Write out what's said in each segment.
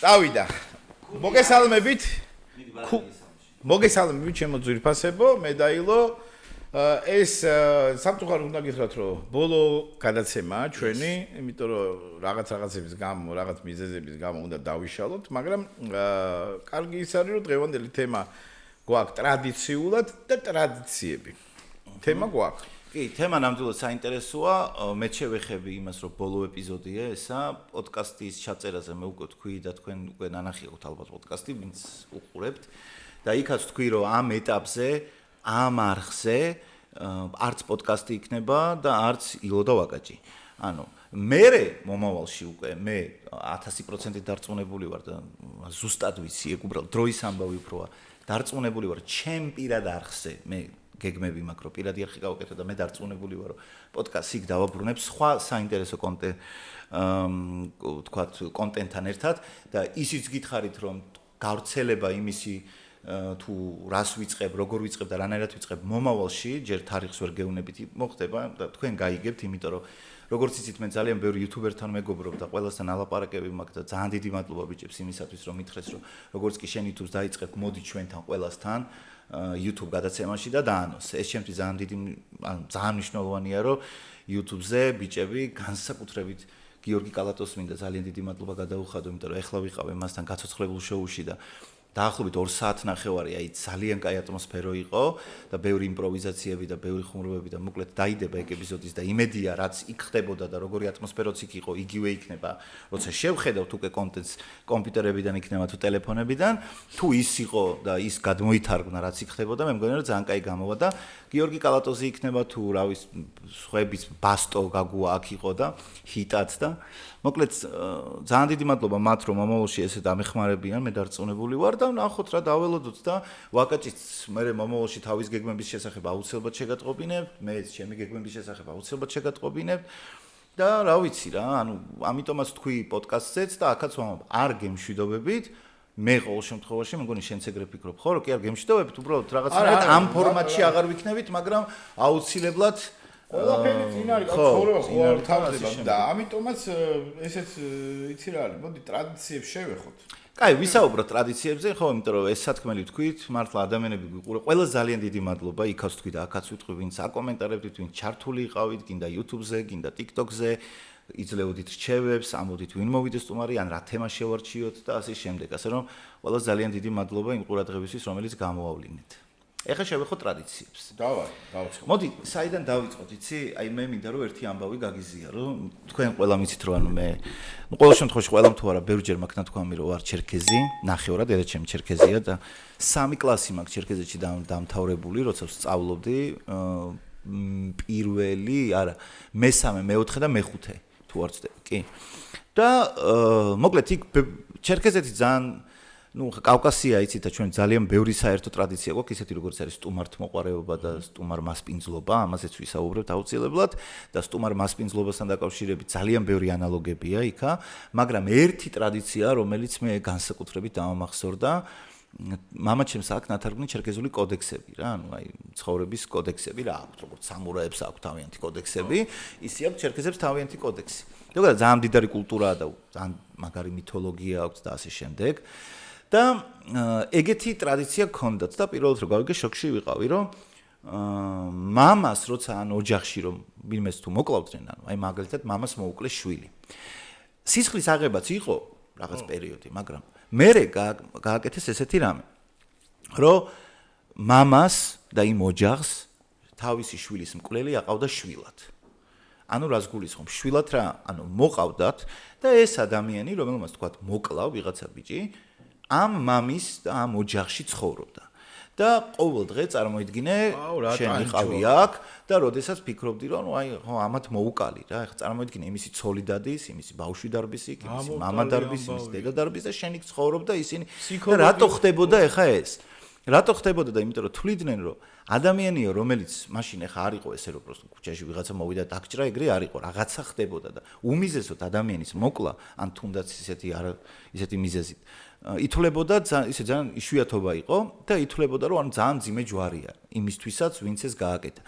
დავიდა. მოგესალმებით ჩემო ძვირფასებო, მე დაილო. ეს სამწუხაროდ უნდა გითხრათ, რომ ბოლო გადაცემაა ჩვენი, იმიტომ რომ რაღაცების გამო, რაღაც მიზეზების გამო უნდა დავიშალოთ, მაგრამ კარგი ის არის, რომ დღევანდელი თემა გვაქვს ტრადიციულად და ტრადიციები. თემა გვაქვს. კი, თემა ნამდვილად საინტერესოა. მე შევეხები იმას, რომ ბოლო ეპიზოდია ესა, პოდკასტის ჩაწერაზე მე უკვე თქვი და თქვენ უკვე ნანახი აქვთ ალბათ პოდკასტი, ვინც უყურებთ. და იქაც თქვი, რომ ამ ეტაპზე, ამ არხზე არც პოდკასტი იქნება და არც ილო და ვაკაჭი. ანუ მე მომავალში უკვე მე 1000% დარწმუნებული ვარ და ზუსტად ვიცი, ეგ უბრალოდ დროის ამბავი უფროა. დარწმუნებული ვარ ჩემ პირად არხზე, მე გეგმები მაქვს, რომ პირადი არხი გავაკეთო და მე დარწმუნებული ვარ, რომ პოდკასტი იქ დავაბრუნებ სხვა საინტერესო კონტენტთან ერთად და ისიც გითხარით, რომ გავრცელება იმისი თუ რას ვიწყებ, როგორ ვიწყებ და რანაირად ვიწყებ მომავალში, ჯერ თარიღს ვერ გეუნებით მოხდება და თქვენ გაიგებთ, იმიტომ რომ როგორც იცით, მე ძალიან ბევრი იუთუბერთან მეგობრობ და ყველასთან ალაპარაკები მაქვს და ძალიან დიდი მადლობა ბიჭებს იმისათვის, რომ მითხრეს, რომ როგორც კი შენ YouTube-ს დაიწყებ, მოდი ჩვენთან ყველასთან YouTube გადაცემაში და დაანოს. ეს ჩემთვის ძალიან დიდი, ძალიან მნიშვნელოვანია, რომ YouTube-ზე ბიჭები განსაკუთრებით გიორგი კალატოსმინდა ძალიან დიდი მადლობა გადაუხადო, იმიტომ რომ ეხლა ვიყავ მასთან გაცოცხლებულ შოუში და დაახლოებით 2 საათნახევარი, აი ძალიან კაი ატმოსფერო იყო და ბევრი იმპროვიზაციები და ბევრი ხუმრობები და მოკლედ დაიდება ეგ ეპიზოდის და იმედია რაც იქ ხდებოდა და როგორი ატმოსფეროც იქ იყო, იგივე იქნება, როცა შევხედავთ უკვე კონტენტს კომპიუტერებიდან იქნება თუ ტელეფონებიდან, თუ ის იყო და ის გადმოითარგმნა რაც იქ ხდებოდა, მე მგონი რომ ძალიან კაი გამოვა და გიორგი კალატოზი იქნება თუ რავის სხვების ბასტო გაგუა აქ იყო და ჰიტაც და მოკლედ ძალიან დიდი მადლობა მათ რომ მომავალში ესე დამეხმარებიან, მე დარწმუნებული ვარ და ნახოთ რა დაველოდოთ და ვაკაჭიც მე მომავალში თავის გეგმების შესახებ აუცილებლად შეგატყობინებ, მეც ჩემი გეგმების შესახებ აუცილებლად შეგატყობინებ და რა ვიცი რა, ანუ ამიტომაც თქვი პოდკასტზეც და აქაც ვამბობ, არ გემშვიდობებით, მე ყოველ შემთხვევაში მე მგონი შენც ეგრე ფიქრობ, ხო, რომ კი არ გემშვიდობებით, უბრალოდ რაღაცნაირად ამ ფორმატში აღარ ვიქნებით, მაგრამ აუცილებლად ყველაფერი წინ არის, ცხოვრება ხო არ თავდება და ამიტომაც ესეც იცი რა არის, მოდი ტრადიციებს შევეხოთ. კაი, ვისაუბროთ ტრადიციებზე, ხო, იმიტომ რომ ეს სათქმელი ვთქვით, მართლა ადამიანები გვიყურებენ. ყველა ძალიან დიდი მადლობა, იქაც ვთქვი და აქაც ვიტყვი, ვინც აკომენტარებდით, ვინც ჩართული იყავით, გინდა YouTube-ზე, გინდა TikTok-ზე, იძლეოდით რჩევებს, ამბობდით ვინ მოვიდეს სტუმარი, ან რა თემა შევარჩიოთ და ასე შემდეგ. ასე რომ ყველა ძალიან დიდი მადლობა იმ ყურადღებისთვის, რომელიც გამოვავლინეთ. ეხლა შევეხოთ ტრადიციებს. დავიწყოთ. მოდი, საიდან დავიწყოთ, იცი? აი მე მინდა რომ ერთი ამბავი გაგიზია, რომ თქვენ ყველა მიცით რომ ანუ მე ყოველ შემთხვევაში ყველამ თუ არა ბევრჯერ მაქვს ნათქვამი რომ ვარ ჩერქეზი, ნახევრად დედაჩემი ჩერქეზია და 3 კლასი მაქვს ჩერქეზეთში დამთავრებული, როცა ვსწავლობდი, პირველი, არა, მესამე, მეოთხე და მეხუთე თუ არ ვცდები, კი. და მოკლედ იქ ჩერქეზეთი ძალიან კავკასია იცით და ჩვენ ძალიან ბევრი საერთო ტრადიცია გვაქვს, ისეთი როგორც არის სტუმართმოყვარეობა და სტუმარმასპინძლობა, ამაზეც ვისაუბრებთ აუცილებლად და სტუმარმასპინძლობასთან დაკავშირებით ძალიან ბევრი ანალოგებია იქა, მაგრამ ერთი ტრადიცია, რომელიც მე განსაკუთრებით დამამახსოვრდა, მამაჩემს აქვს ნათარგმნი ჩერქეზული კოდექსები რა, ანუ აი ცხოვრების კოდექსები რა აქვს, როგორც სამურაებს აქვს თავიანთი კოდექსები, ისე აქვს ჩერქეზებს თავიანთი კოდექსი. ზოგადად ძალიან მდიდარი კულტურაა და ძალიან მაგარი მითოლოგია აქვს და ასე შემდეგ. და ეგეთი ტრადიცია გქონდათ და პირველად რომ გავიგე შოქში ვიყავი, რომ მამას როცა ან ოჯახში რომ ვინმეს თუ მოკლავდნენ, ანუ აი მაგალითად მამას მოუკლეს შვილი. სისხლის აღებაც იყო რაღაც პერიოდი, მაგრამ მერე გააკეთეს ესეთი რამე, რომ მამას და იმ ოჯახს თავისი შვილის მკვლელი აყავდა შვილად. ანუ რას გულისხმობ, შვილად რა, ანუ მოყავდათ და ეს ადამიანი, რომელმაც თქვათ მოკლავ ვიღაცა ბიჭი, ამ მამის და ამ ოჯახში ცხოვრობდა. და ყოველ დღე წარმოიდგინე, შენ იყავი აქ და როდესაც ფიქრობდი, რომ აი ხო ამათ მოუკალი რა, ეხლა წარმოიდგინე იმისი ცოლი დადის, იმისი ბავშვი დარბის იქ, იმისი მამა დარბის, იმისი დედა დარბის და შენ იქ ცხოვრობ და ისინი და რატო ხდებოდა ეხა ეს? რატო ხდებოდა და იმიტომ რომ თვლიდნენ რომ ადამიანია რომელიც მაშინ ეხა არ იყო ესე რომ პროსტო ქუჩაში ვიღაცა მოვიდა დაგჭრა ეგრე არ იყო რაღაცა ხდებოდა და უმიზესოდ ადამიანის მოკლა ან თუნდაც ისეთი მიზეზით ითვლებოდა ისე ძალიან იშვიათობა იყო და ითვლებოდა რომ ან ძალიან ძიმე ჯვარია იმისთვისაც ვინც ეს გააკეთა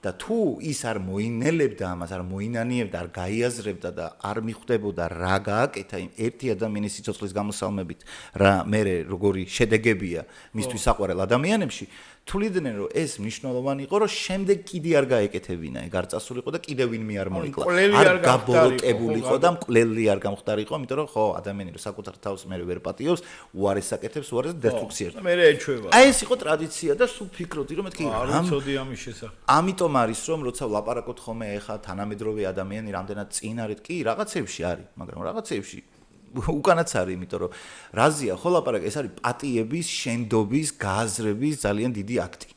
და თუ ის არ მოინელებდა ამას, არ მოინანიებდა, არ გაიაზრებდა და არ მიხვდებოდა რა გააკეთა იმ ერთი ადამიანის სიცოცხლის გამოსალმებით, რა მე როგორი შედეგებია მისთვის საყვარელ ადამიანებში, თuliდნენ რომ ეს მნიშვნელოვანი იყო, რომ შემდეგ კიდე არ გაეკეთებინა, ეგ არ წასულიყო და კიდე ვინმე არ მოიკლა. არ გაბოროტებულიყო და მკვლელი არ გამختارიყო, იმიტომ რომ ხო, ადამიანი რომ საკუთარ თავს მე ვერ პატიობს, უარეს აკეთებს, უარეს დესტრუქციას. მე ეჩვევა. აი ეს იყო ტრადიცია და სულ ფიქრობდი რომ მეთქი არ ვიცოდი ამის შესახებ. ამიტომ არის რომ როცა ვლაპარაკობთ ხოლმე ეხა თანამედროვე ადამიანი რამდენად წინ არის, კი, რაღაცებში არის, მაგრამ რაღაცებში უკანაც არის, იმიტომ რომ რაზია ხო ლაპარაკი, ეს არის პატიების, შენდობის, გააზრების ძალიან დიდი აქტი.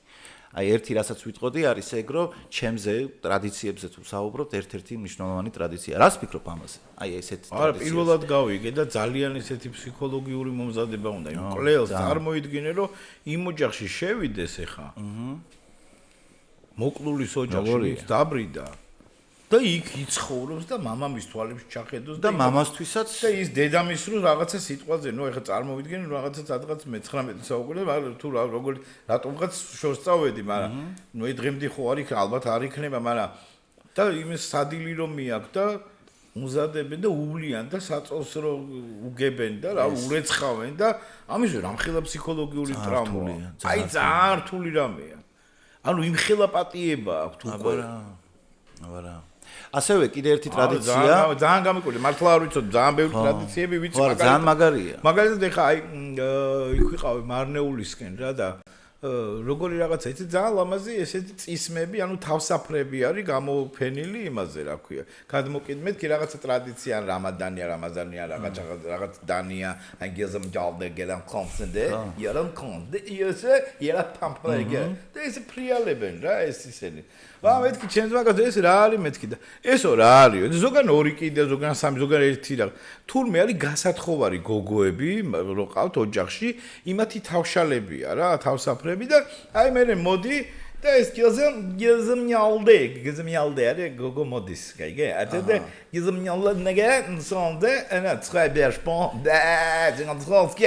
აი ერთი რასაც ვიტყოდი არის ეგ რომ ჩემზე ტრადიციებზე თუ საუბრობთ, ერთ-ერთი მნიშვნელოვანი ტრადიცია. რას ფიქრობ ამაზე? აი ესეთ ტრადიციას. არა, პირველად გავიგე და ძალიან ესეთი ფსიქოლოგიური მომზადება უნდა. იმ კლელს წარმოიდგინე რომ იმ ოჯახში შევიდეს ეხა. მოკლულის ოჯახში დაბრიდა და იქ იცხოვრობს და მამამის თვალებში ჩახედოს და მამასთვისაც და ის დედამის რო რაღაცა სიტყვაზე, ნუ ეხა წარმოვიდგენ რაღაცა სადღაც მე-19 საუკუნეში, მაგრამ თუ როგორ რატომღაც შორს წავედი, მაგრამ ნუ დღემდე ხო არ იქ ალბათ არ იქნება, მაგრამ და იმის სადილი რომ მიაქვს და მუზადებენ და უვლიან და საწოლს რო უგებენ და რა ურეცხავენ და ამის რამხელა ფსიქოლოგიური ტრავმაა. აი ძალიან რთული რამეა. ანუ იმხელა პატიება აქვს უკვე. აბარა. ასევე კიდე ერთი ტრადიცია. ძალიან გამიკვირდა, მართლა არ ვიცოდი, ძალიან ბევრი ტრადიციები ვიცი, მაგალითად. ძალიან მაგარია. მაგალითად ეხა აი იქ ვიყავი მარნეულისკენ რა და როგორი რაღაცა იცი ძალიან ლამაზი ესეთი წისმები, ანუ თავსაფრები არის გამოფენილი იმაზე, რა ქვია. გადმოკიდმეთ კი რაღაცა ტრადიცია, რამადანია, რაღაც დანია, ანგელზამ ჯალდე გელამ კონსენდე, იარამ კონდე, იარა პამპლეგე. და ეს ფრიალებენ რა ეს ისენი. მეთქი ჩემს მაგაზე ეს რა არის მეთქი და ესო რა არისო ზოგან ორი კიდე ზოგან სამი ზოგან ერთი რა თურმე არის გასათხოვარი გოგოები რო ყავთ ოჯახში იმათი თავშალებია რა თავსაფრები და აი მე მოდი და ეს გეზმიალდე არის გოგო მოდის გაიგე ათე გეზმიალდე ნეგე ნსონდე ენა ტრაიბერშპონ და ძინგალსკი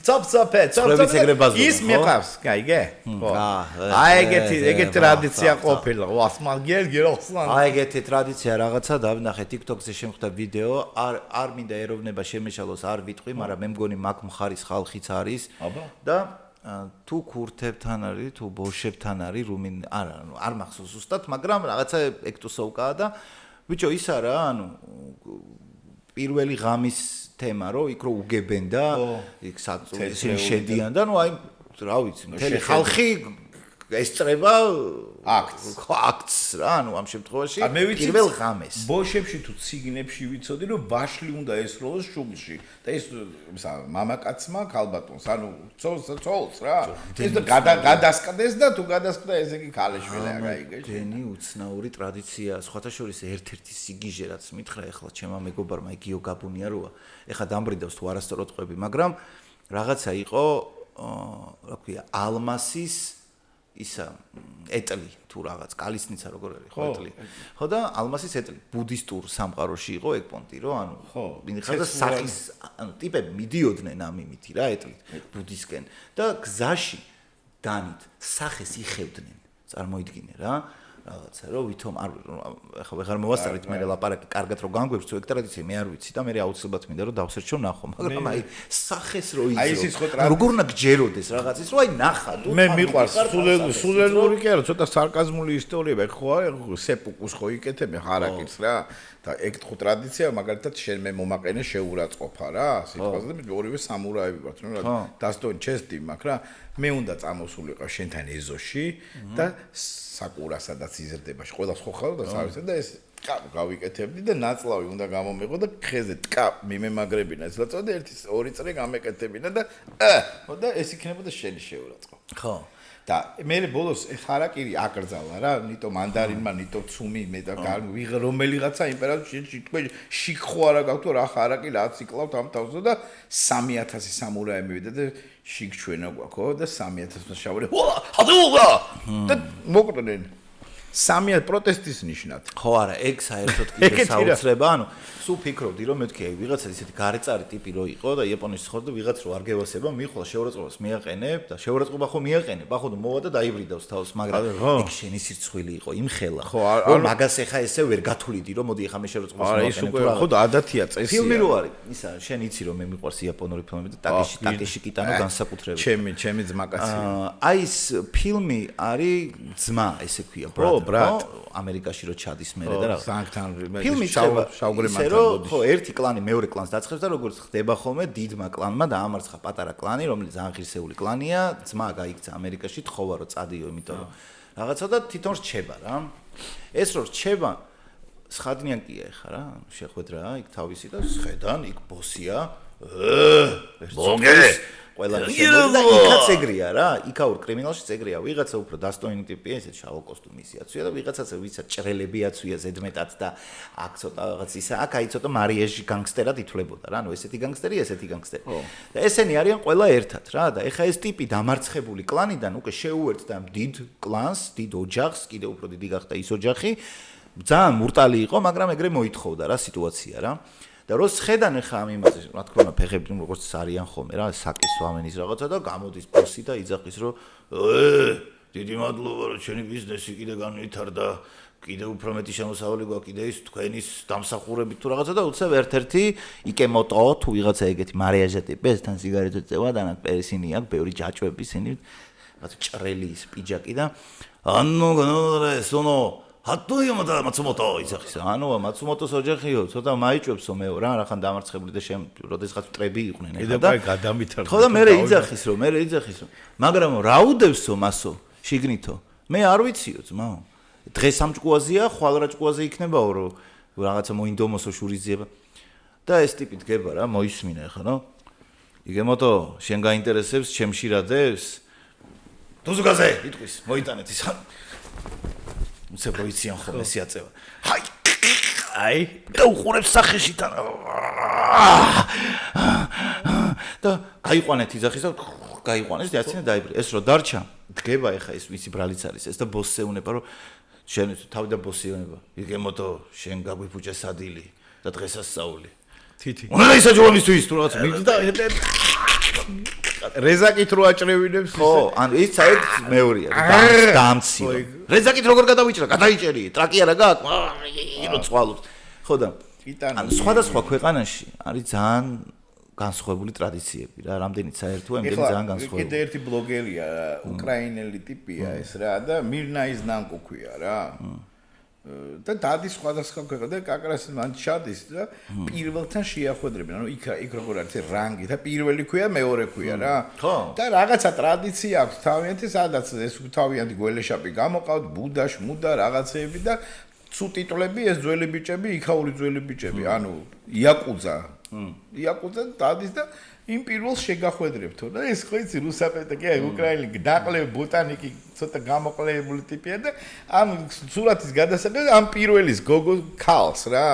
ცოპცოპე ის მიყავს გაიგე ხო აი ეგეთი ტრადიცია ყოფილა ვასმალ გერგეროსლან აი ეგეთი ტრადიცია რაღაცა დავინახე TikTok-ზე შემხვდა ვიდეო არ მინდა ეროვნება შემეშალოს არ ვიტყვი მაგრამ მე მგონი მაგ მხარის ხალხიც არის და თუ ქურთებთან არის, თუ ბოშებთან არის, რუმინ არა, არ მახსოვს ზუსტად, მაგრამ რაღაცა ექტუსოვკაა და ბიჭო ის არა, ანუ პირველი ღამის თემა, რომ იქ რო უგებენ და იქ ისინი შედიან და ნუ აი რა ვიცი, მთელი ხალხი ესწრება აქტს რა, ანუ ამ შემთხვევაში პირველ ღამეს. ბოშებში თუ ციგნებში ვიცოდი, რომ ბაშლი უნდა ესროლოს შუბლში და ეს მამაკაცმა ქალბატონს, ანუ ცოლს რა. ეს გადასკდეს და თუ გადასკდა ეს იგი ქალიშვილია, გაიგე. დენი უცნაური ტრადიცია, სხვათა შორის ერთ-ერთი სიგიჟე რაც მითხრა ეხლა ჩემმა მეგობარმა იგიო გაბუნია როა. ეხლა დამბრიდავს თუ არასწორად ყვები, მაგრამ რაღაცა იყო, რა ქვია, ალმასის ისა ეტლი თუ რაღაც კალისნიცა როგორ არის ხო ეტლი ხო და ალმასის ეტლი ბუდისტურ სამყაროში იყო ეგ პონტი რომ ანუ მინახავდა სახის ანუ ტიპები მიდიოდნენ ამ იმითი რა ეტლით ბუდისკენ და გზაში დანით სახეს იხევდნენ წარმოიდგინე რა რაღაცა რომ ვითომ არ ახლა ვეღარ მოვასწრით მე ლაპარაკი კარგად რომ განგვებს თუ ეგ ტრადიცია მე არ ვიცი და მე აუცილებლად მინდა რომ დავსერჩო ნახო მაგრამ აი სახეს რო იზრო როგორ უნდა გჯეროდეს რაღაცის რომ აი ნახა მე მიყვარს სულელური კი არა ცოტა სარკაზმული ისტორიები ხო სეპუკუს ხო იკეთებენ ხარაკის რა და ეგ ხო ტრადიცია მაგალითად შენ მე მომაყენე შეურაცხყოფა რა სიტყვაზე და ორივე სამურაები ვართ რა დასტონ ჩესტი მაქვს რა მე უნდა წამოსულიყო შენთან ეზოში და საკურა სადაც იზრდება ყველას ხო ხარ და სავისა და ეს გავიკეთებდი და ნაწლავი უნდა გამომეღო და ხეზე ტკა მიმემაგრებინა ეს რა წოდე 1-2 წრე გამეკეთებინა და და ეს იქნებოდა შენი შეურაცხყოფა ხო და მე ბოლოს ხარაკირი აკრძალა რა ნიტო მანდარინმა ნიტო ცუმი მე და რომელიღაცა იმპერატორი თქვენ შიქ ხო არა გაქვთ რა ხარაკი რა ციკლავთ ამ თავზე და 3000 სამურაი მივიდა და შიქ ჩვენა გვაქვს და 3000 შავრი ჰადულა და მოკვდნენ სამია პროტესტის ნიშნად. ხო არა, ეგ საერთოდ კიდე საოცრება, ანუ სულ ფიქრობდი რომ მეთქი აი ვიღაცა ისეთი გარეწარი ტიპი რო იყო და იაპონიაში ცხოვრდა ვიღაც რო არ გევასება, მიხვალ შეურაცხყოფას მიაყენებ და შეურაცხყოფა ხო მიაყენებ, ახლა მოვა და დაიბრიდავს თავს, მაგრამ ეგ შენი სირცხვილი იყო, იმხელა. რომ მაგას ეხა ესე ვერ გათვლიდი რომ მოდი ეხა მე შეურაცხყოფას მიაყენებ თუ რა. ხო და ადათია წესია. ფილმი რო არის, ისა შენ იცი რომ მე მიყვარს იაპონური ფილმები და ტაკეში კიტანო განსაკუთრებით. ჩემი ძმაკაცია. აი ეს ფილმი არის ძმა, ესე ქვია, ბრატ. ამერიკაში რო ჩადის მე და რა. ფილმი შავგრემანთან მოდის. ხო, ერთი კლანი მეორე კლანს დაცხებს და როგორც ხდება ხოლმე დიდმა კლანმა დაამარცხა პატარა კლანი, რომელიც ძალიან ღირსეული კლანია, ძმა გაიქცა ამერიკაში, თხოვა რომ წადიო, იმიტომ რომ რაღაცა და თვითონ რჩება რა. ეს რო რჩება სხადნიან კია ეხა რა, შეხვედრა იქ თავისი და სხედან იქ ბოსია. მოგე ყველა შემოდი და იქაც ეგრია რა, იქაურ კრიმინალში ეგრია, ვიღაცა უფრო დასტოინი ტიპია, ესეთ შავ კოსტუმის აცვია და ვიღაცაც ვისაც ჭრელები აცვია ზედმეტად და აქ ცოტა რაღაც ისა, აქ აი ცოტა მარიეჟი განგსტერად ითვლებოდა რა, ანუ ესეთი განგსტერი. და ესენი არიან ყველა ერთად რა და ეხა ეს ტიპი დამარცხებული კლანიდან უკვე შეუერთდა დიდ კლანს, დიდ ოჯახს, კიდევ უფრო დიდი გახდა ის ოჯახი. ძალიან მურტალი იყო, მაგრამ ეგრე მოითხოვდა რა სიტუაცია რა. და რო სხედან ახლა ამ იმაზე, რა თქმა უნდა, ფეხები როგორც არიან ხოლმე რა, საკის ვამენის რაღაცა და გამოდის ბოსი და იძახის რომ დიდი მადლობა რომ ჩვენი ბიზნესი კიდე განვითარდა, კიდე უფრო მეტი შემოსავალი გვაქვს, კიდე ის თქვენის დამსახურებით თუ რაღაცა და უცებ ერთ-ერთი იკემოტო თუ ვიღაცა ეგეთი მარიაჟა ტიპი, ესთან სიგარეტო წევა და ნაკპერისინი აქვს, ბევრი ჯაჭვები ისინი, რაღაცა ჭრელი ის პიჯაკი და ანუ სონო ჰატოიო მაცუმოტო ისახის. ანუ მაცუმოტოს ოჯახიო, ცოტა მაიჭვებსო მეო რა, რახან დამარცხებული და როდესაც მტრები იყვნენ ეხლა და გადამითარდა. ხო და მე იძახის რომ, მაგრამ რა უდევსო მასო, შიგნითო. მე არ ვიციო ძმაო. დღეს ამ ჭკუაზია, ხვალ რა ჭკუაზე იქნებაო რომ რაღაცა მოინდომოსო შურიზება. და ეს ტიპი დგება რა, მოისმინა ეხლა, ნო? იგემოტო, შენ გაინტერესებს ჩემში რა დევს? დუზუგაზე, იტყვის, მოიტანეთ ის. უცებ როიციან ხოლმე სიაწევა. აი, და უყურებს სახეში თან. და გაიყვანეთ იძახის და გაიყვანეს და აცინე დაიბრე. ეს რო დარჩა, დგება ეხა ეს ვიცი ბრალიც არის ეს და ბოსს ეუნება რომ შენ თავი და ბოსი ეუნება. იგემოტო, შენ გაგვიფუჭე სადილი და დღესასწაული. თითი. უნდა ისაჯულობისთვის თუ რაღაც მიგდა რეზაკით რო აჭრევინებს ისე. ხო, ანუ ის საერთოდ მეორეა, დაამციო. რეზაკით როგორ გადავიჭრა? გადაიჭერი, ტრაკი არა გაქვს? ირო წვალობს. ხო და ანუ სხვადასხვა ქვეყანაში არის ძალიან განსხვავებული ტრადიციები რა, რამდენიც საერთოა, იმდენი ძალიან განსხვავებული. კიდე ერთი ბლოგერია, უკრაინელი ტიპია ეს რა და მირნაის ნანკო ქვია რა. და დადის სხვადასხვა ქვეყანა და კაკრას მან ჩადის და პირველთან შეახვედრებენ. ანუ იქ როგორ არის რანგი და პირველი ქვია, მეორე ქვია რა. და რაღაცა ტრადიცია აქვს თავიანთი, სადაც ეს თავიანთი გველეშაპი გამოყავთ, ბუდაშ, მუდა რაღაცეები და სუტიტლები ეს ძველი ბიჭები, იქაური ძველი ბიჭები, ანუ იაკუძა დადის და იმ პირველს შეგახვედრებთო და ეს ხო იცი რუსაპეტაკია უკრაინელი დაკლები ბოტანიკი ცოტა გამოყლებული ტიპია და ამ სურათის გადასაღები ამ პირველის გოგო ქალს რა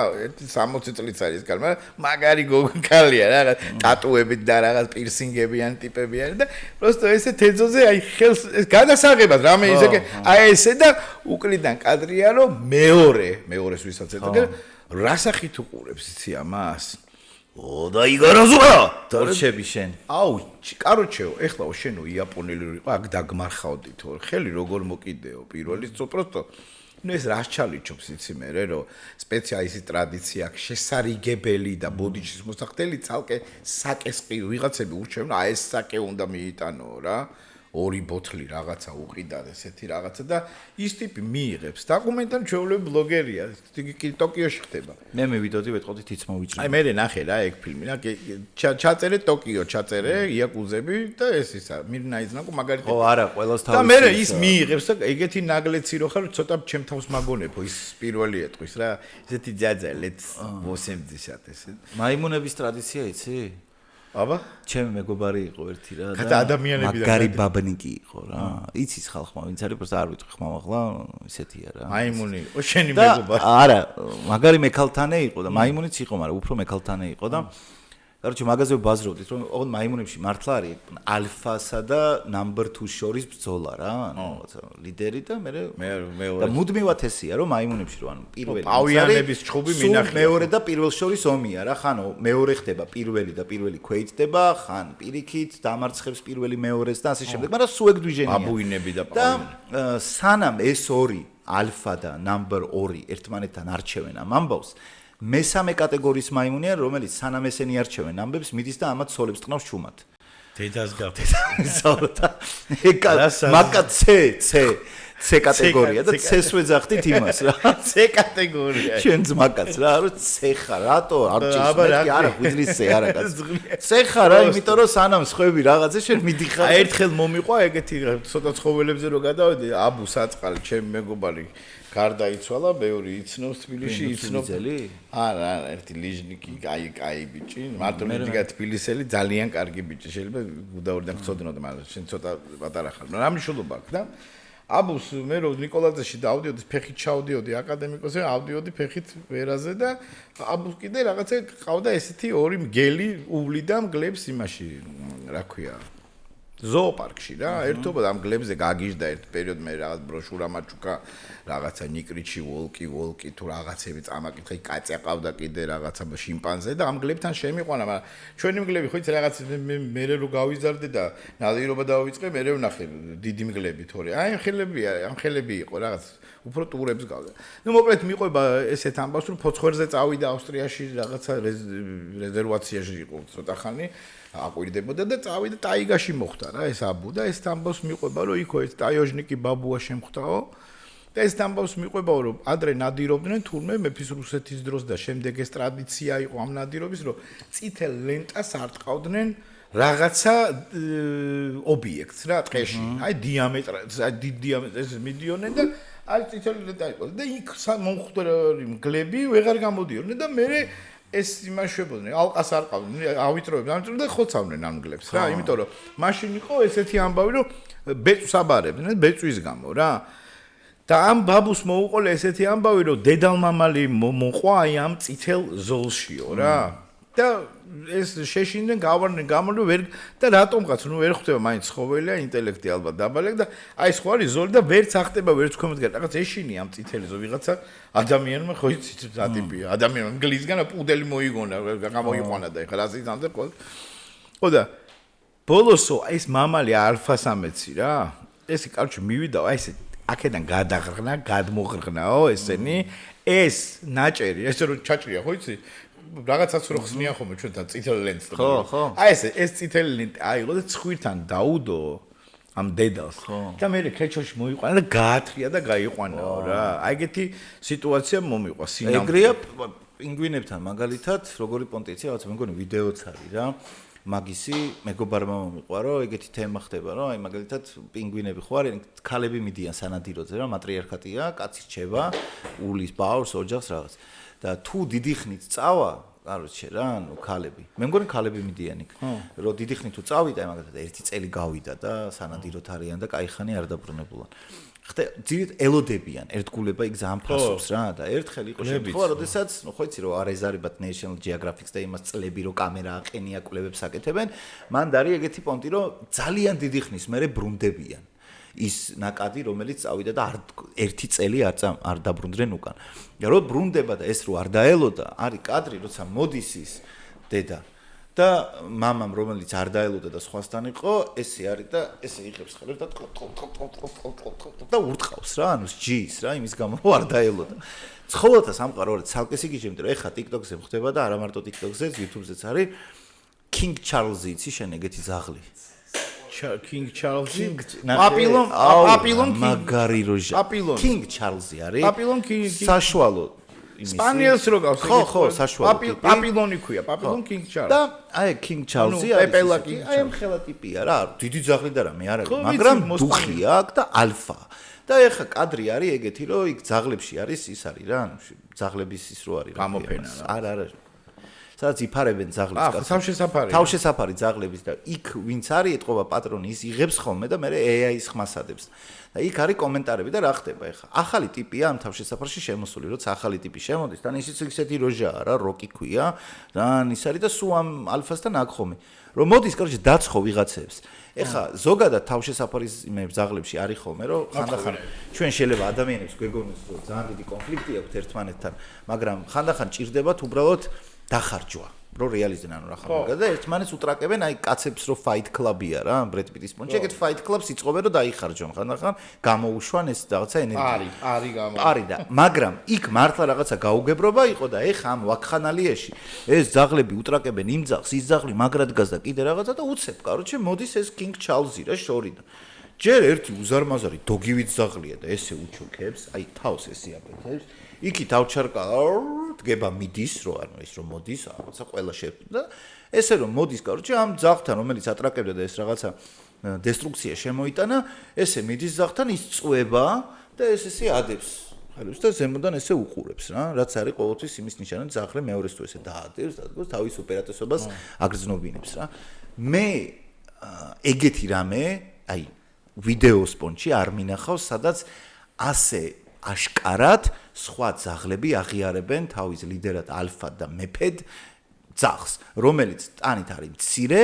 60 წლის არის კალ მაგარი გოგო ქალია რა ტატუებით და რაღაც პირსინგებიან ტიპებიან და просто ესე თეძოზე აი ხელს გადასაღებად რამე ისე აი ესე და უკლიდან კადრია რომ მეორეს ვისაც ეთქე რა სახით უყურებს იცი ამას და იგარაზურა დორჩები შენ აუ კაროჩეო ეხლა შენო იაპონელი იყო აქ დაგმარხავდითო ხელი როგორ მოკიდეო პირველი просто ну ეს რას ჩალიჩობს იცი მე რომ სპეციალისტი ტრადიცია აქვს შესარიგებელი და ბოდიჩის მოსახდელი ცალკე საკესყი ვიღაცები ურჩევენ აი ეს საკე უნდა მიიტანო რა ორი ბოთლი რაღაცა უყიდარ ესეთი რაღაცა და ის ტიპი მიიღებს დოკუმენტთან ჩვეულები ბლოგერია ტოკიოში ხდება მე მივიდოდი ვეთყოდი თიც მოვიჭრე აი მე ნახე რა ეგ ფილმი რა ჩაწერე ტოკიო ჩაწერე იაკუზები და ეს ისა მირნაიზნაკო მაგარი ხო არა ყველას თავისი და მე ის მიიღებს და ეგეთი ნაგლეცი რო ხარ ცოტა ჩემ თავს მაგონებო ის პირველი ეტყვის რა ესეთი ძაძა ლეთ 80-ად ესე მაიმუნების ტრადიცია იცი აბა ჩემი მეგობარი იყო ერთი რა და ადამიანები და მაგარი ბაბნიკი იყო რა იცის ხალხმა ვინც არის просто არ ვიტყვი ხმა ახლა ისეთია რა მაიმუნი იყო შენი მეგობარი არა მაგარი მექალთანე იყო და მაიმუნიც იყო მაგრამ უფრო მექალთანე იყო და Короче, მაგაზე ვბაზრობდით, რომ ოღონდ მაიმუნებში მართლა არის ალფასა და number 2 შორის ბრძოლა რა, ანუ რაღაცა ლიდერი და მე და მუდმივად ესია, რომ მაიმუნებში რო ანუ პირველი პავიანების ჩხუბი მინახია. მეორე და პირველ შორის ომია რა, ხანო მეორე ხდება პირველი და პირველი ქვეითდება, ხან პირიქით დამარცხებს პირველი მეორეს და ასე შემდეგ, მაგრამ სულ ეგ დვიჟენია. ბაბუინები და პავიანები. და სანამ ეს ორი ალფა და number 2 ერთმანეთთან არჩევენ ამ ამბავს მესამე კატეგორიის მაიმუნია, რომელიც სანამ ესენი არჩევენ ამბებს, მიდის და ამათ სოლებს ტყნავს ჩუმად. დედას გასავლდა. მაკა C კატეგორია და C-ს ვეძახდით იმას რა. C კატეგორია. შენ ძმაკაც რა, რომ C ხარ, რატო არ ჭირს? მეთქი არა, გვიძლის C არა კაც. C ხარ რა, იმიტომ რომ სანამ სხვები რაღაცა შენ მიდიხარ. ერთხელ მომიყვა ეგეთი ცოტა ცხოველებზე რო გადავედი, აბუ საწყალი, ჩემი მეგობარი გარდაიცვალა, ბევრი იცნობს თბილისში, იცნობს. არა, ერთი ლიჟნიკი, კაი ბიჭი, მარტო მიდიგა თბილისელი, ძალიან კარგი ბიჭი, შეიძლება გუდაურიდან გწოდნოდა, მაგრამ შენ ცოტა პატარა ხარ. რა მნიშვნელობა აქვს და აბუს მე რო ნიკოლაძეში დავდიოდი, ფეხით ჩავდიოდი აკადემიკოსზე, ავდიოდი ფეხით ვერაზე და აბუს კიდე რაღაცა ყავდა ესეთი ორი მგელი უვლიდა მგლებს იმაში, რა ქვია, ზოოპარკში რა, ერთობა ამ გლებზე გაგიჟდა ერთ პერიოდ მე რაღაც ბროშურა მაჩუკა, რაღაცა ნიკრიჩი, ვოლკი თუ რაღაცები წამაკითხე, კაცი ყავდა კიდე რაღაცა შიმპანზე და ამ გლებთან შემიყვანა, მაგრამ ჩვენი მგლები ხო იცი რაღაც მე რო გავიზარდე და ნადირობა დავიწყე, მე ვნახე დიდი მგლები თორე. აი ამ ხელები იყო რაღაც უფრო ტურებს გავდა. ნუ მოკლედ მიყვება ესეთ ამბავს, რომ ფოცხვერზე წავიდა ავსტრიაში რაღაცა რეზერვაციაში იყო ცოტა ხანი. აყვირდებოდა და წავიდა ტაიგაში მოხდა რა ეს აბუ და ეს ამბავს მიყვება რომ იქო ეს ტაიოჟნიკი ბაბუა შემხვდაო და ეს ამბავს მიყვება რომ ადრე ნადირობდნენ თურმე მეფის რუსეთის დროს და შემდეგ ეს ტრადიცია იყო ამ ნადირობის რომ წითელ ლენტას არტყავდნენ რაღაცა ობიექტს რა ტყეში აი დიამეტრად დიდ დიამეტრს მიდიონენ და აი წითელი ლენტა იყო და იქ მომხვდა მგლები ვეღარ გამოდიოდნენ და მე ეს იმაშვებოდნენ, ალყას არ ყავდნენ, ავიტროებდნენ და ხოცავდნენ ამ გლებს რა, იმიტომ რომ მაშინ იყო ესეთი ამბავი, რომ ბეწვს აბარებდნენ, ბეწვის გამო რა. და ამ ბაბუს მოუყოლა ესეთი ამბავი, რომ დედალმამალი მოყვა აი ამ წითელ ზოლშიო რა. და ეს შეშინდნენ, გავარდნენ, გამორდნენ ვერ და რატომღაც ნუ ვერ ხვდება მაინც ცხოველია, ინტელექტი ალბათ დაბალია და აი სხვა არის ზოლი და ვერც ახტება, ვერც ქვემოდგა, რაღაც ეშინი ამ წითელი ზოლი ვიღაცა ადამიანმა ხო იცით რა ტიპია, ადამიანმა გლისგან პუდელი მოიგონა, გამოიყვანა და ეხლა ასე ძამდე ხო. ხო და ბოლოსო ეს მამალი ალფა-სამეცი რა. ეს კარჩი მივიდა, აი ეს აქედან გადაღრღნა, გადმოღრღნაო ესენი, ეს ნაჭერი, ეს რო ჩაჭრია ხო იცი? რაღაცაც რო ხსნია ხოლმე ჩვენთან წითელ ლენტს და ხო. აი ეს წითელი ლენტი აიღო და ცხვირთან დაუდო ამ დედალს და მე ქეჩოში მოიყვანა და გაათრია და გაიყვანაო რა. აი ეგეთი სიტუაცია მომიყვა სინამდვილე. ეგრეა პინგვინებთან მაგალითად, როგორი პონტიცია, რაღაც მე მგონი ვიდეოც არის რა. მაგისი მეგობარმა მომიყვა, რომ ეგეთი თემა ხდება, რომ აი მაგალითად პინგვინები ხო არიან, ქალები მიდიან სანადიროზე რა, მატრიარქატია, კაცი რჩება, ულის ბაურს, ოჯახს რაღაც. და თუ დიდი ხნით წავა, კაროჩე რა, ანუ ქალები. მე მგონი ქალები მიდიან იქ. რომ დიდი ხნით თუ წავიდა, მაგალითად ერთი წელი გავიდა და სანადიროთ არიან და კაი ხანი არ დაბრუნებულან. ხტე ძირით ელოდებიან ერთგულება იქ ძალიან ფასობს რა და ერთხელ იყო შემთხვევა, როდესაც, ნუ ხო იცი რომ არ ეზარებათ National Geographic და იმას წლები რომ კამერა აყენია, კვლევებს აკეთებენ, მან დარი ეგეთი პონტი რომ ძალიან დიდი ხნის მერე ბრუნდებიან. ის ნაკადი რომელიც წავიდა და ერთი წელი არ დაბრუნდნენ უკან. და რო ბრუნდება და ეს რო არ დაელოდა, არის კადრი, როცა მოდის ის დედა და მამამ რომელიც არ დაელოდა და სხვასთან იყო, ესე არის და ესე იღებს ხელებს და ურტყავს რა, ანუ სჯის რა, იმის გამო რომ არ დაელოდა. ცხოველთა სამყარო არის ცალკე სიგიჟე, იმიტომ რომ ეხა TikTok-ზე ხდება და არა მარტო TikTok-ზე, YouTube-ზეც არის King Charles-ი იცი შენ ეგეთი ზაღლი. King Charles Papillon მაგარი როჟა King Charles-ი არის Papillon King საშუალო იმისი სპანიელს რო გავს ხო საშუალო Papillon-ი ქვია Papillon King Charles და აი King Charles-ი არის აი ამ ხელა ტიპია რა დიდი ზაღლი და რა მე არ არის მაგრამ დუხი აქვს და ალფა და ეხა კადრი არის ეგეთი რომ იქ ზაღლებში არის ის არის რა ზაღლების ის რო არის გამოფენა რა არა სადაც იფარებენ ძაღლებს კაცებს. თავშესაფარი ძაღლების და იქ ვინც არის ეთყობა პატრონი ის იღებს ხოლმე და მე AI-ის ხმას ადებს. და იქ არის კომენტარები და რა ხდება ეხლა. ახალი ტიპია ამ თავშესაფარში შემოსული, როცა ახალი ტიპი შემოდის, თან ისიც ისეთი როჟაა რა, როკი ქვია, და ის არის და სულ ამ ალფასთან აქ ხოლმე. რომ მოდის, короче, დაცხო ვიღაცებს. ეხლა ზოგადად თავშესაფარის იმებს ძაღლებში არის ხოლმე, რომ ხანდახან ჩვენ შეიძლება ადამიანებს გვეგონოს, რომ ძალიან დიდი კონფლიქტი აქვს ერთმანეთთან, მაგრამ ხანდახან ჭირდებათ უბრალოდ დახარჯვა. რო რეალიზდნენ ანუ რა ხარ და ერთმანეთს უტრაკებენ აი კაცებს რო Fight Club-ია რა Brad Pitt-ის პონჩი ეგეთ Fight Club-ს იწყვებენ რომ დაიხარჯონ ხანდახან გამოუშვან ეს რაღაცა ენერგია არის და მაგრამ იქ მართლა რაღაცა გაუგებრობა იყო და ეხა ამ ვაკხანალიაში ეს ძაღლები უტრაკებენ იმ ძაღლს ის ძაღლი მაგრად გას და კიდე რაღაცა და უცებ короче მოდის ეს King Charles-ი რა შორიდან ჯერ ერთი უზარმაზარი დოგივით ძაღლია და ესე უჩუქებს აი თავს ესე აკეთებს იქით ავჩარკა დგება მიდის რო ანუ ის რომ მოდის რაღაცა ყველა შეფდა ესე რომ მოდის короче ამ ძაღლთან რომელიც ატრაკებდა და ეს რაღაცა დესტრუქცია შემოიტანა ესე მიდის ძაღლთან ის წვება და ესე ადებს ხალხს და ზემოდან ესე უყურებს რა რაც არის ყოველთვის იმის ნიშანი ძაღლი მეორეს თუ ესე დაადებს და თქოს თავის ოპერატესობას აგრძნობინებს რა მე ეგეთი რამე აი ვიდეო სპონჩი არ მინახავს სადაც ასე აშკარად სხვა ძაღლები აღიარებენ თავის ლიდერად ალფად და მეფედ ძაღლს, რომელიც ტანით არის მცირე,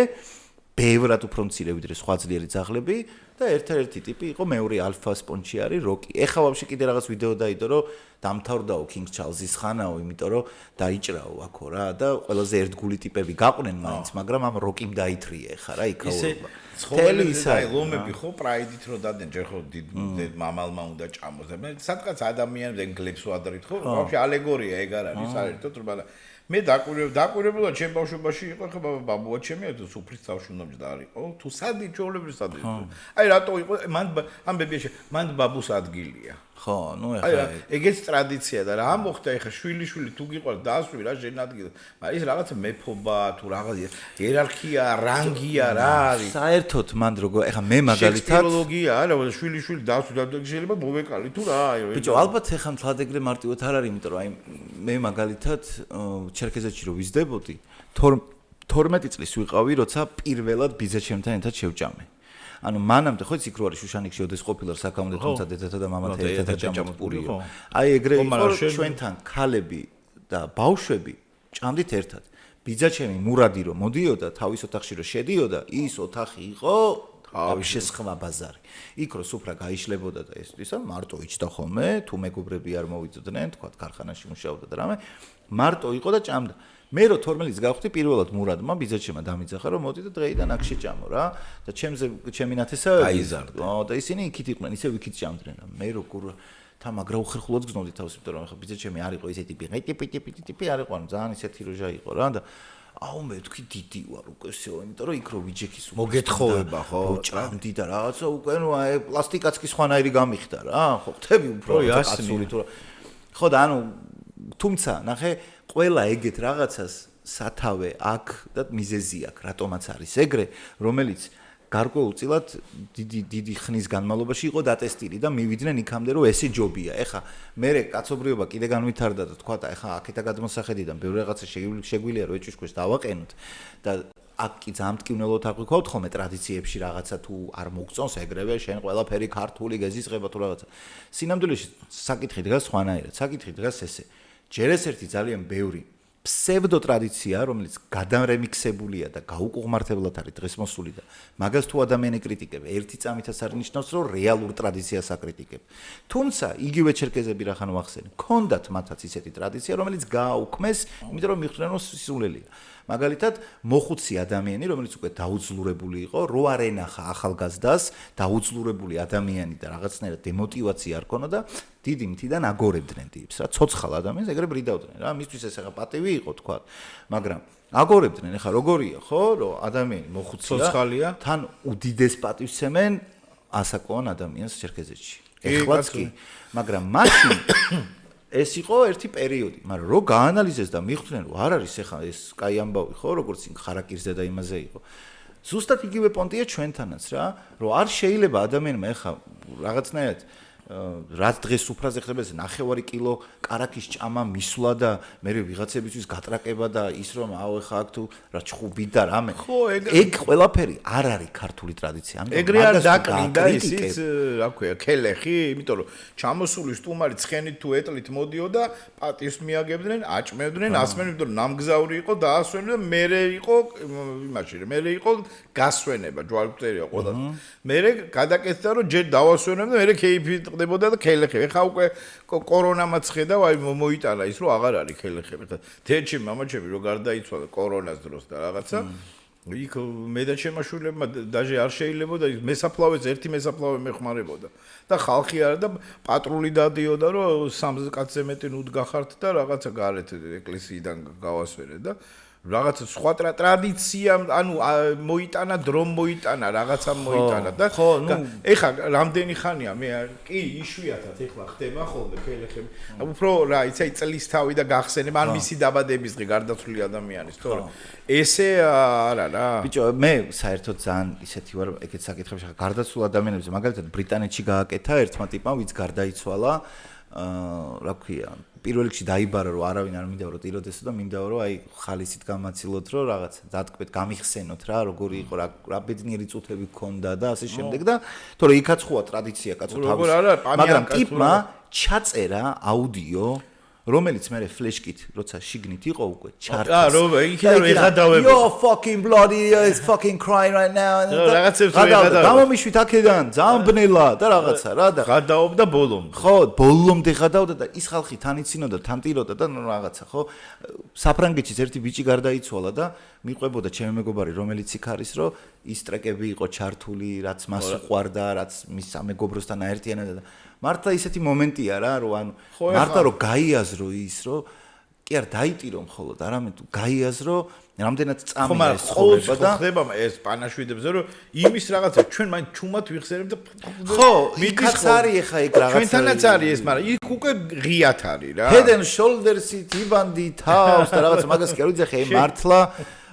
ბევრად უფრო მცირე ვიდრე სხვა ძლიერი ძაღლები და ერთ-ერთი ტიპი იყო მეორე ალფა სპონჩი არის როკი. ეხლა ვაფშე კიდე რაღაც ვიდეო დაიდო, რომ დამთავრდაო King Charles-ის ხანაო, იმიტომ რომ დაიჭრაო აქო რა და ყველაზე ერთგული ტიპები გაყვნენ მაინც, მაგრამ ამ როკიმ დაითრია ეხლა რა იქაურობა. ცხოველები და ლომები ხო პრაიდით რო დადენ ჯერ ხო დიდ მამალმა უნდა ჭამოს და მე სადღაც ადამიანებს ენგლებს ვადრით ხო ვაფშე ალეგორია ეგ არ არის საერთოდ რომ მე დაკვირვებულად ჩემ ბავშვობაში იყო ხო ბაბუა ჩემი თუ სუფრის თავში უნდა მჯდარიყო თუ სადი ჩოვლებს სადი აი რატო იყო მან ამ ბებიაში მან ბაბუს ადგილია ხო ნუ ეხლა ეგეც ტრადიცია და რა მოხდა ეხლა შვილი თუ გიყვარს დაასვი რა შენ ადგილას მაგრამ ის რაღაცა მეფობა თუ რაღაცა იერარქია რანგია რა არის საერთოდ მან როგორ ეხლა მე მაგალითად შექსპიროლოგია არა შვილი დაასვი და შეიძლება მოვეკალი თუ რა ბიჭო ალბათ ეხლა მთლად ეგრე მარტივად არ არის იმიტომ რომ აი მე მაგალითად ჩერქეზეთში რო ვიზდებოდი 12 წლის ვიყავი როცა პირველად ბიძაჩემთან ერთად შევჭამე ანუ მანამდე ხო იცი იქ რო არის შუშანიკში ოდეს ყოფილა საკამდე თუმცა დედათა და მამათა ერთად ჭამოთ პურიო აი ეგრე იყო ჩვენთან ქალები და ბავშვები ჭამდით ერთად ბიძაჩემი მურადი რო მოდიოდა თავის ოთახში რო შედიოდა ის ოთახი იყო თავის სხვა ბაზარი იქ რო სუფრა გაიშლებოდა და ესვისა მარტო იჭდა ხოლმე თუ მეგობრები არ მოვიძდნენ თქვა ქარხანაში მუშაობდა და რამე მარტო იყო და ჭამდა მე რო 12 წლის გავხდი პირველად მურადმა ბიძაჩემა დამიძახა რომ მოდი და დღეიდან აქ შეჭამო რა და ჩემი ნათესავები აიზარდა და ისინი იქით იყვნენ ისე იქით ჭამდნენ მე როგორ თა მაგრა უხერხულად გზნობდი თავს იმიტომ რომ ახლა ბიძაჩემი არ იყო ისეთი ტიპი არ იყო ანუ ძალიან ისეთი როჟა იყო რა და აუ მე თქვი დიდი ვარ უკესეო იმიტომ რომ იქ რო ვიჯექის მოგეთხოვება ხო ჭამდი და რაღაცა უკვე ნუ აი პლასტიკაც კი სხვანაირი გამიხდა რა ხო ხტები უფრო კაცური თუ ხო და ანუ თუმცა ნახე ყველა ეგეთ რაღაცას სათავე აქ და მიზეზი აქვს რატომაც არის ეგრე რომელიც გარკვეულწილად დიდი ხნის განმავლობაში იყო დატესტილი და მივიდნენ იქამდე რომ ესე ჯობია ეხა მე კაცობრიობა კიდე განვითარდა და თქვა და ეხა აქეთა გადმოსახედიდან ბევრი რაღაცა შეგვიძლია რომ ეჭვიშქვეს დავაყენოთ და აქ კი ძალიან მტკივნელად აღვიქვათ ხოლმე ტრადიციებში რაღაცა თუ არ მოგწონს ეგრევე შენ ყველაფერი ქართული გეზისღება თუ რაღაცა სინამდვილეში საკითხი დგას სხვანაირად საკითხი დგას ესე ჯერ ეს ერთი ძალიან ბევრი ფსევდო ტრადიცია რომელიც გადარემიქსებულია და გაუკუღმართებლად არის დღეს მოსული და მაგას თუ ადამიანი კრიტიკებ ერთი წამითაც არ ნიშნავს რომ რეალურ ტრადიციას აკრიტიკებ თუმცა იგივე ჩერკეზები რახან ვახსენე ქონდათ მათაც ისეთი ტრადიცია რომელიც გააუქმეს იმიტომ რომ მიხვდნენ რომ სისულელია მაგალითად მოხუცი ადამიანი რომელიც უკვე დაუძლურებული იყო რო არ ენახა ახალგაზრდას დაუძლურებული ადამიანი და რაღაცნაირად დემოტივაცია არ ქონოდა დიდი მთიდან აგორებდნენ ტიპს რა ცოცხალ ადამიანს ეგრე ბრიდავდნენ რა მისთვის ეს ახლა პატივი იყო თქვა მაგრამ აგორებდნენ ახლა როგორია ხო რომ ადამიანი მოხუცია ცოცხალია თან უდიდეს პატივსცემენ ასაკოვან ადამიანს ჩერქეზეთში ეხლაც კი მაგრამ მაშინ ეს იყო ერთი პერიოდი, მაგრამ რო გაანალიზეს და მიხვდნენ რომ არ არის ახლა ეს კაი ამბავი ხო, როგორც იმ ხარაკირზე და იმაზე იყო. ზუსტად იგივე პონტია ჩვენთანაც რა, რომ არ შეიძლება ადამიანმა ახლა რაღაცნაირად რაც დღეს უფრაზე ხდება ეს 9 კილო კარაქის ჭამა მისვლა და მე ვიღაცებისთვის გატრაკება და ის რომ აუ ეხა აქ თუ რა ჩხუბი და რამე ეგ ყველაფერი არ არის ქართული ტრადიცია. ეგრე არ დაკნინდა ისიც რა ქვია ქელეხი, იმიტომ რომ ჩამოსული სტუმარი ცხენით თუ ეტლით მოდიოდა პატივს მიაგებდნენ, აჭმევდნენ, ასმენდნენ, იმიტომ რომ ნამგზავრი იყო და ასვენებდა, მერე იყო იმაში, მერე იყო გასვენება, ჯვარგწერია ყველა. მერე გადაკეთდა რომ ჯერ დავასვენებდა, მერე ქეიფი ხდებოდა და ქელეხი. ეხა უკვე კორონამაც ხედავ, აი მოიტანა ის რომ აღარ არის ქელეხები. თეთრში მამაჩემი რო გარდაიცვალა კორონას დროს და რაღაცა იქ მე და შემაშულებმა დაჟე არ შეიძლებოდა ის მესაფლავეს ერთი მესაფლავე მეხმარებოდა და ხალხი არა და პატრული დადიოდა რომ 3 კაცზე მეტი ნუდგა ხართ და რაღაცა გარეთ ეკლესიიდან გავასვენე და რაღაცა სხვა ტრადიცია ანუ მოიტანა დრომ მოიტანა რაღაცა მოიტანა და ეხა რამდენი ხანია მე კი იშვიათად ეხლა ხდება ხოლმე ქელეხები უფრო რა იცი წლის თავი და გახსენება ან მისი დაბადების დღე გარდაცვლილი ადამიანის თორე ესე არა რა ბიჭო მე საერთოდ ძალიან ისეთი ვარ ეგეც საკითხებში ხა გარდაცვლილ ადამიანებზე მაგალითად ბრიტანეთში გააკეთა ერთმა ტიპმა ვინც გარდაიცვალა რა ქვია პირველ რიგში დაიბარა რომ არავინ არ მინდა რომ ტიროდესო და მინდა რომ აი ხალისით გამაცილოთ რომ რაღაც დათქმეთ გამიხსენოთ რა როგორი იყო რა ბედნიერი წუთები გქონდა და ასე შემდეგ და თორე იქაც ხოა ტრადიცია კაცო თავის მაგრამ ტიპმა ჩაწერა აუდიო რომელიც მე ფლეშკით როცა შიგნით იყო უკვე ჩარტა რომ იქიდან ვიღადავებ You're fucking bloody it's fucking crying right now რაღაცებს ვიღადავებ გამომიშვით აქედან ძალიან ბნელა და რაღაცა რა და გადაობდა ბოლომდე ხო ბოლომდე გადავდა და ის ხალხი თან იცინოდა თან ტიროდა და რაღაცა ხო საფრანგეთში ერთი ბიჭი გარდაიცვალა და მიყვებოდა ჩემი მეგობარი რომელიც იქ არის რომ ის ტრეკები იყო ჩართული რაც მას უყვარდა რაც მის სამეგობროსთან აერთიანებდა და მართლა ისეთი მომენტია რა რომ ანუ მართლა რომ გაიაზრო ის რომ კი არ დაიტირო მხოლოდ არამედ თუ გაიაზრო რამდენად წამია ეს ცხოვრება და ხდება ეს პანაშვიდებზე რომ იმის რაღაცა ჩვენ მაინც ჩუმად ვიხსენებთ ხო იქაც არის ეხა ეგ რაღაცა ჩვენთანაც არის ეს მაგრამ იქ უკვე ღიათ არის რა head and shoulders-ით იბანდი თავს და რაღაცა მაგას კი არ ვიცი ხე მართლა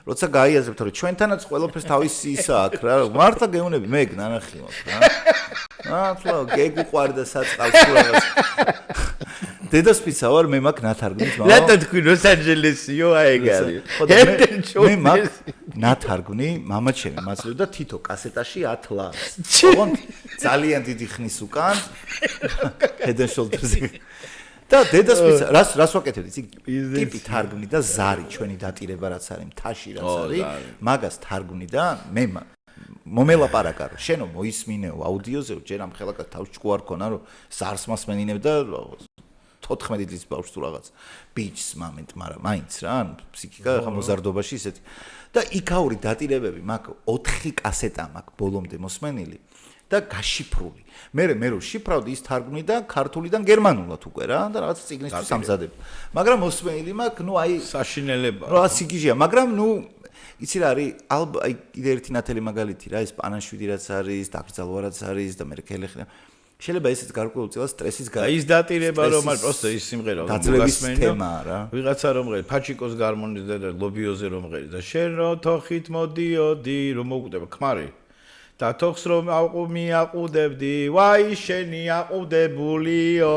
როცა გაიაზრებთ რომ ჩვენთანაც ყველაფერს თავისი ისა აქვს რა მართლა გეუნები მე ნანახი მაქვს რა მართლა გეგუყვარდა საწყავს რაღაც დედასპიცა ვარ მე მაგ ნათარგმნის მამა რა თქვი ლოს-ანჯელესიო აი ეგ არის მე მაგ ნათარგმნი მამა ჩემი მასწავლდა თითო კასეტაში 10 ლარს ოღონდ ძალიან დიდი ხნის უკან head and shoulders-ი და დედასპიცა რას ვაკეთებთ იცი ტიპი თარგმნი და ზარი ჩვენი დატირება რაც არის მთაში რაც არის მაგას თარგმნი და მე მომელაპარაკა რომ შენო მოისმინეო აუდიოზე ჯერ ამ ხელაკაც თავში ჭკუ არ ქონა რომ ზარს მასმენინებ და 14 წლის ბავშვს თუ რაღაც ბიჭს მომენტ მაგრამ მაინც რა ან ფსიქიკა ხა მოზარდობაში ისეთი და იქაური დატირებები მაგ 4 კასეტა მაგ ბოლომდე მოსმენილი და გაშიფრული. მე რო შიფრავდი ის თარგმნი და ქართულიდან გერმანულად უკვე რა და რაღაც ციგნისთვის ამზადებ. მაგრამ მოსმენილი მაქვს, ნუ აი საშინელება. რა სიგიჟია, მაგრამ ნუ იცი რა არის, აი კიდე ერთი ნათელი მაგალითი რა, ეს პანაშვიდი რაც არის, დაკრძალვა რაც არის და მე ქელეხი შეიძლება ესეც გარკვეულწილად სტრესის ის დატირება რომ არ პროსტო ის სიმღერა დაძლევის თემაა რა. ვიღაცა რომ მღერი, ფაჩიკოს გარმონის და ლობიოზე რომ მღერი და შენ რო თოხით მოდიოდი რომ მოგვდება ქმარი და თოხს რომ მიაყუდებდი, ვაი შენი აყუდებულიო.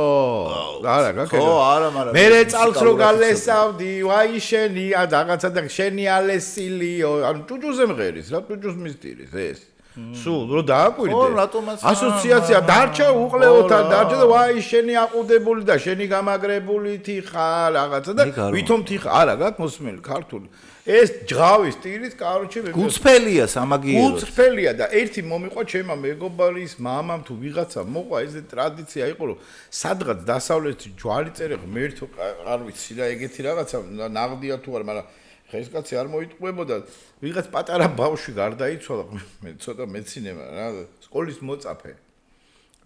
არა, გაკეთე. ხო, არა, მაგრამ მე წალს რო გალესავდი, ვაი შენი რაღაცა და შენი ალესილიო. ანუ ჭუჭუზე მღერის, რა ჭუჭუს მისდირის ეს. სულ რო დააკვირდე. ხო, რატომაც ასოციაცია დარჩა უყლეოთან, დარჩა და ვაი შენი აყუდებული და შენი გამაგრებული თიხა რაღაცა და ვითომ თიხა. არა, გაქვს მოსმენილი ქართული. ეს ჯღავის ტირის კაროჩე მე გუწფელია სამაგიერო გუწფელია და ერთი მომიყვა ჩემმა მეგობარის მამამ თუ ვიღაცა მოყვა ეს ტრადიცია იყო რომ სადღაც დასავლეთში ჯვარი წერე ღმერთო არ ვიცი რა ეგეთი რაღაცა ნაღდია თუ არა მაგრამ ხა ეს კაცი არ მოიტყვებოდა ვიღაც პატარა ბავშვი გარდაიცვალა მე ცოტა მეცინება რა სკოლის მოწაფე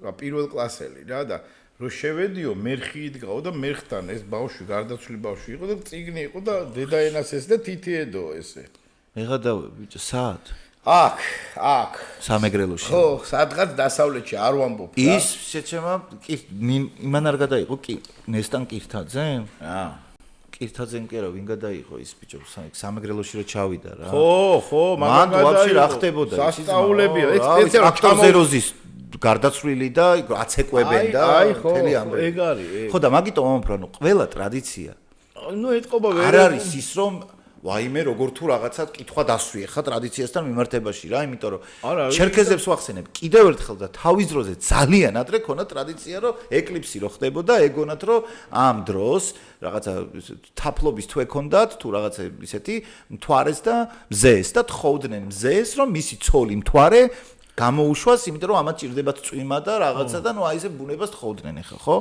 რა პირველ კლასელი რა და რო შევედიო მერხი იდგაო და მერხთან ეს ბავშვი გარდაცვლილი ბავშვი იყო და წიგნი იყო და დედაენას ეს და თითიედო ესე მეღადავე ბიჭო საათ აქ სამეგრელოში ხო სადღაც დასავლეთში არ ვამბობ ის შეჩემა იმან არ გადაიყო კი ნესტან კირთაძე კირთაძენ კი რა ვინ გადაიყო ის ბიჭო სამეგრელოში რო ჩავიდა რა ხო მაგან გადაიყო რა ხდებოდა სასწაულებია ეს რა ჩამოზეროზის გარდაცვლილი და აცეკვებენ და მთელი ამბები. ეგ არის. ხო და მაგიტომ ამბობ რომ ყველა ტრადიცია ეთყობა არ არის ის რომ ვაიმე როგორ თუ რაღაცა კითხვა დასვი ხა ტრადიციასთან მიმართებაში რა, იმიტომ რომ ჩერქეზებს ვახსენებ კიდევ ერთხელ და თავის დროზე ძალიან ადრე ქონა ტრადიცია რომ ეკლიპსი რო ხდებოდა, ეგონათ რომ ამ დროს რაღაცა თაფლობის თვე ქონდათ თუ რაღაცა ისეთი მთვარეს და მზეს და თხოვდნენ მზეს რომ მისი ცოლი მთვარე გამოუშვას, იმიტომ რომ ამათ ჭირდებათ წვიმა და რაღაცა და ნუ აი ესე ბუნებას თხოვდნენ ხა, ხო?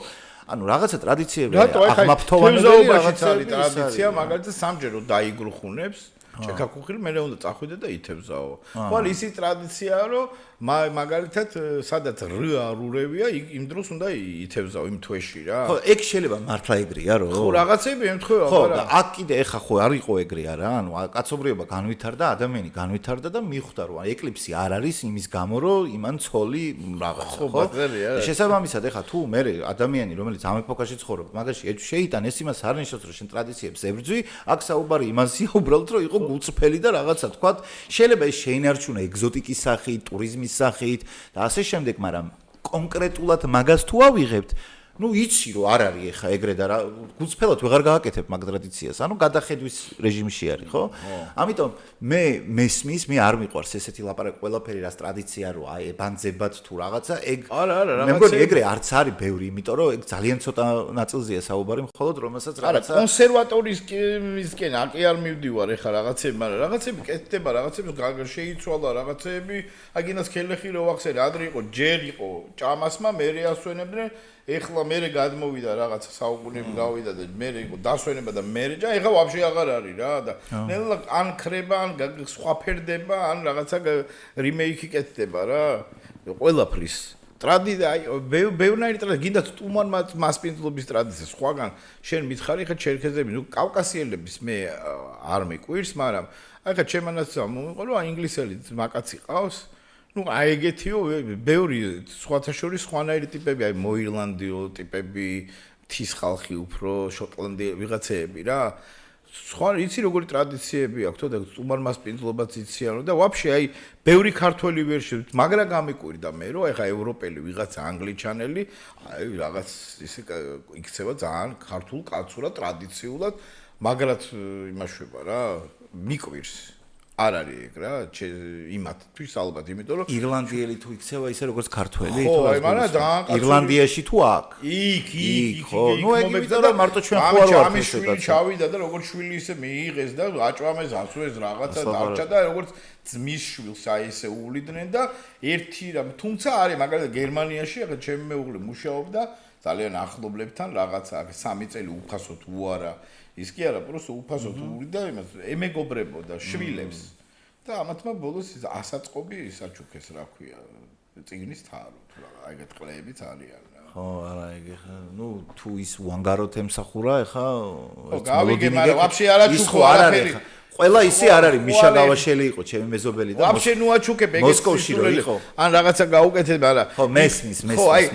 ანუ რაღაცა ტრადიციები აღმაფრთოვანებელი რაღაცა ტრადიცია, მაგალითად სამჯერ რომ დაიგრუხუნებს, ჩეკაკუხილი მე უნდა წახვიდე და ითევზაო. ხო, ისი ტრადიციაა რომ მაგალითად სადაც რურევია, იმ დროს უნდა ითევზაო იმ თვეში რა. ხო, ეგ შეიძლება მართლა ეგრეა რო. ხო, რაღაცები ემთხვევა, ხო, და აქ კიდე ეხა ხო არ იყო ეგრეა რა. ანუ კაცობრიობა განვითარდა, ადამიანი განვითარდა და მიხვდა რომ ეკლიპსი არ არის იმის გამო რომ იმან ცოლი რაღაცა, ხო? შესაბამისად ეხა თუ მე ადამიანი რომელიც ამ ეპოქაში ცხოვრობს, მაგაში შეიტან ეს იმას არ ნიშნავს რომ შენ ტრადიციებს ებრძვი, აქ საუბარი იმასია უბრალოდ რომ იყო გულწრფელი და რაღაცა თქვა, შეიძლება ეს შეინარჩუნა ეგზოტიკის სახით, ტურიზმის სახით და ასე შემდეგ, მაგრამ კონკრეტულად მაგას თუ ავიღებთ, ну იცი რომ არ არის ეხა ეგრე და გულწრფელად ვეღარ გააკეთებ მაგ ტრადიციას, ანუ გადახედვის რეჟიმში არის, ხო? ამიტომ მე მესმის, მე არ მიყვარს ესეთი ლაპარაკი, ყველაფერი რას ტრადიცია რო აი ებანძებათ თუ რაღაცა, ეგ არა, მე მგონი ეგრე არც არის ბევრი, იმიტომ რომ ეგ ძალიან ცოტა ნაწილზეა საუბარი, მხოლოდ რომელსაც რაღაცა კონსერვატორისკენ აკი არ მივდივარ ეხა რაღაცები, მაგრამ რაღაცები კეთდება, რაღაცები შეიცვალა, რაღაცები, აგინას ქელეხი რო ვახსენე, ადრე იყო ჯერ იყო ჭამასმა, მერე ასვენებდნენ ეხლა მერე გადმოვიდა რაღაცა საუკუნეები გავიდა და მერე იყო დასვენება და მერე ჯა ეხლა ვაფშე აღარ არის რა და ნელა ან ხრება ან სხვა ფერდება ან რაღაცა რიმეიკი კეთდება რა ყველაფრის ტრადიცია აი ბევრნაირი ტრადიცია გინდა ტუმან მასპინძლობის ტრადიცია სხვაგან შენ მითხარი ხა ჩერქეზები ნუ კავკასიელების მე არ მიყვირს მაგრამ აი ხა ჩემანაც მომიყვა რომ ინგლისელი მაკაცი ყავს ну აი ეგეთიო ბევრი სხვათა შორის სხვანაირი ტიპები აი მოირლანდიო ტიპები მთის ხალხი უფრო შოტლანდიელი ვიღაცეები რა სხვა იცი როგორი ტრადიციები აქვს და სტუმარმასპინძლობაც იციან და ვაფშე აი ბევრი ქართველი ვერ შევით მაგრა გამიკვირდა მე რომ ეხა ევროპელი ვიღაცა ანგლიჩანელი აი რაღაც ისე იქცევა ძალიან ქართულ კაცურად ტრადიციულად მაგრად იმაშვება რა მიკვირს არ არის ეგ რა იმათთვის ალბათ იმიტომ რომ ირლანდიელი თუ იქცევა ისე როგორც ქართველი თუ ირლანდიაში თუ აქ იქ ხო ნუ ეგ იმიტომ რომ მარტო ჩვენ ხო არ ვართ ესე და ჩავიდა და როგორც შვილი ისე მიიღეს და აჭვამეს ასვეს რაღაცა დარჩა და როგორც ძმის შვილს აი ესე უვლიდნენ და ერთი რამ თუმცა არის მაგალითად გერმანიაში ახლა ჩემი მეუღლე მუშაობდა ძალიან ახლობლებთან რაღაცა 3 წელი უფასო თუ არა ის კი არა, просто უფასოდ უვლიდა იმას, ემეგობრებოდა შვილებს. და ამათმა ბოლოს ასაწყობი საჩუქეს, რა ქვია, წიგნის თარო, თუ რა, აი ეგეთ ყლეებიც არიან რა. ხო, არა, ეგ ხა, ну, თუ ის უანგაროთ ემსახურა, ხა, ხო, გავიგე, მაგრამ ვაფშე არა ჩუქო, არაფერი. ყველა ისე არ არის, მიშა გავაშელი იყო, ჩემი მეზობელი და ვაფშე ნუ აჩუქებ ეგეთ მოსკოვში რო იყო. ან რაღაცა გაუკეთებ, მაგრამ ხო, მესმის,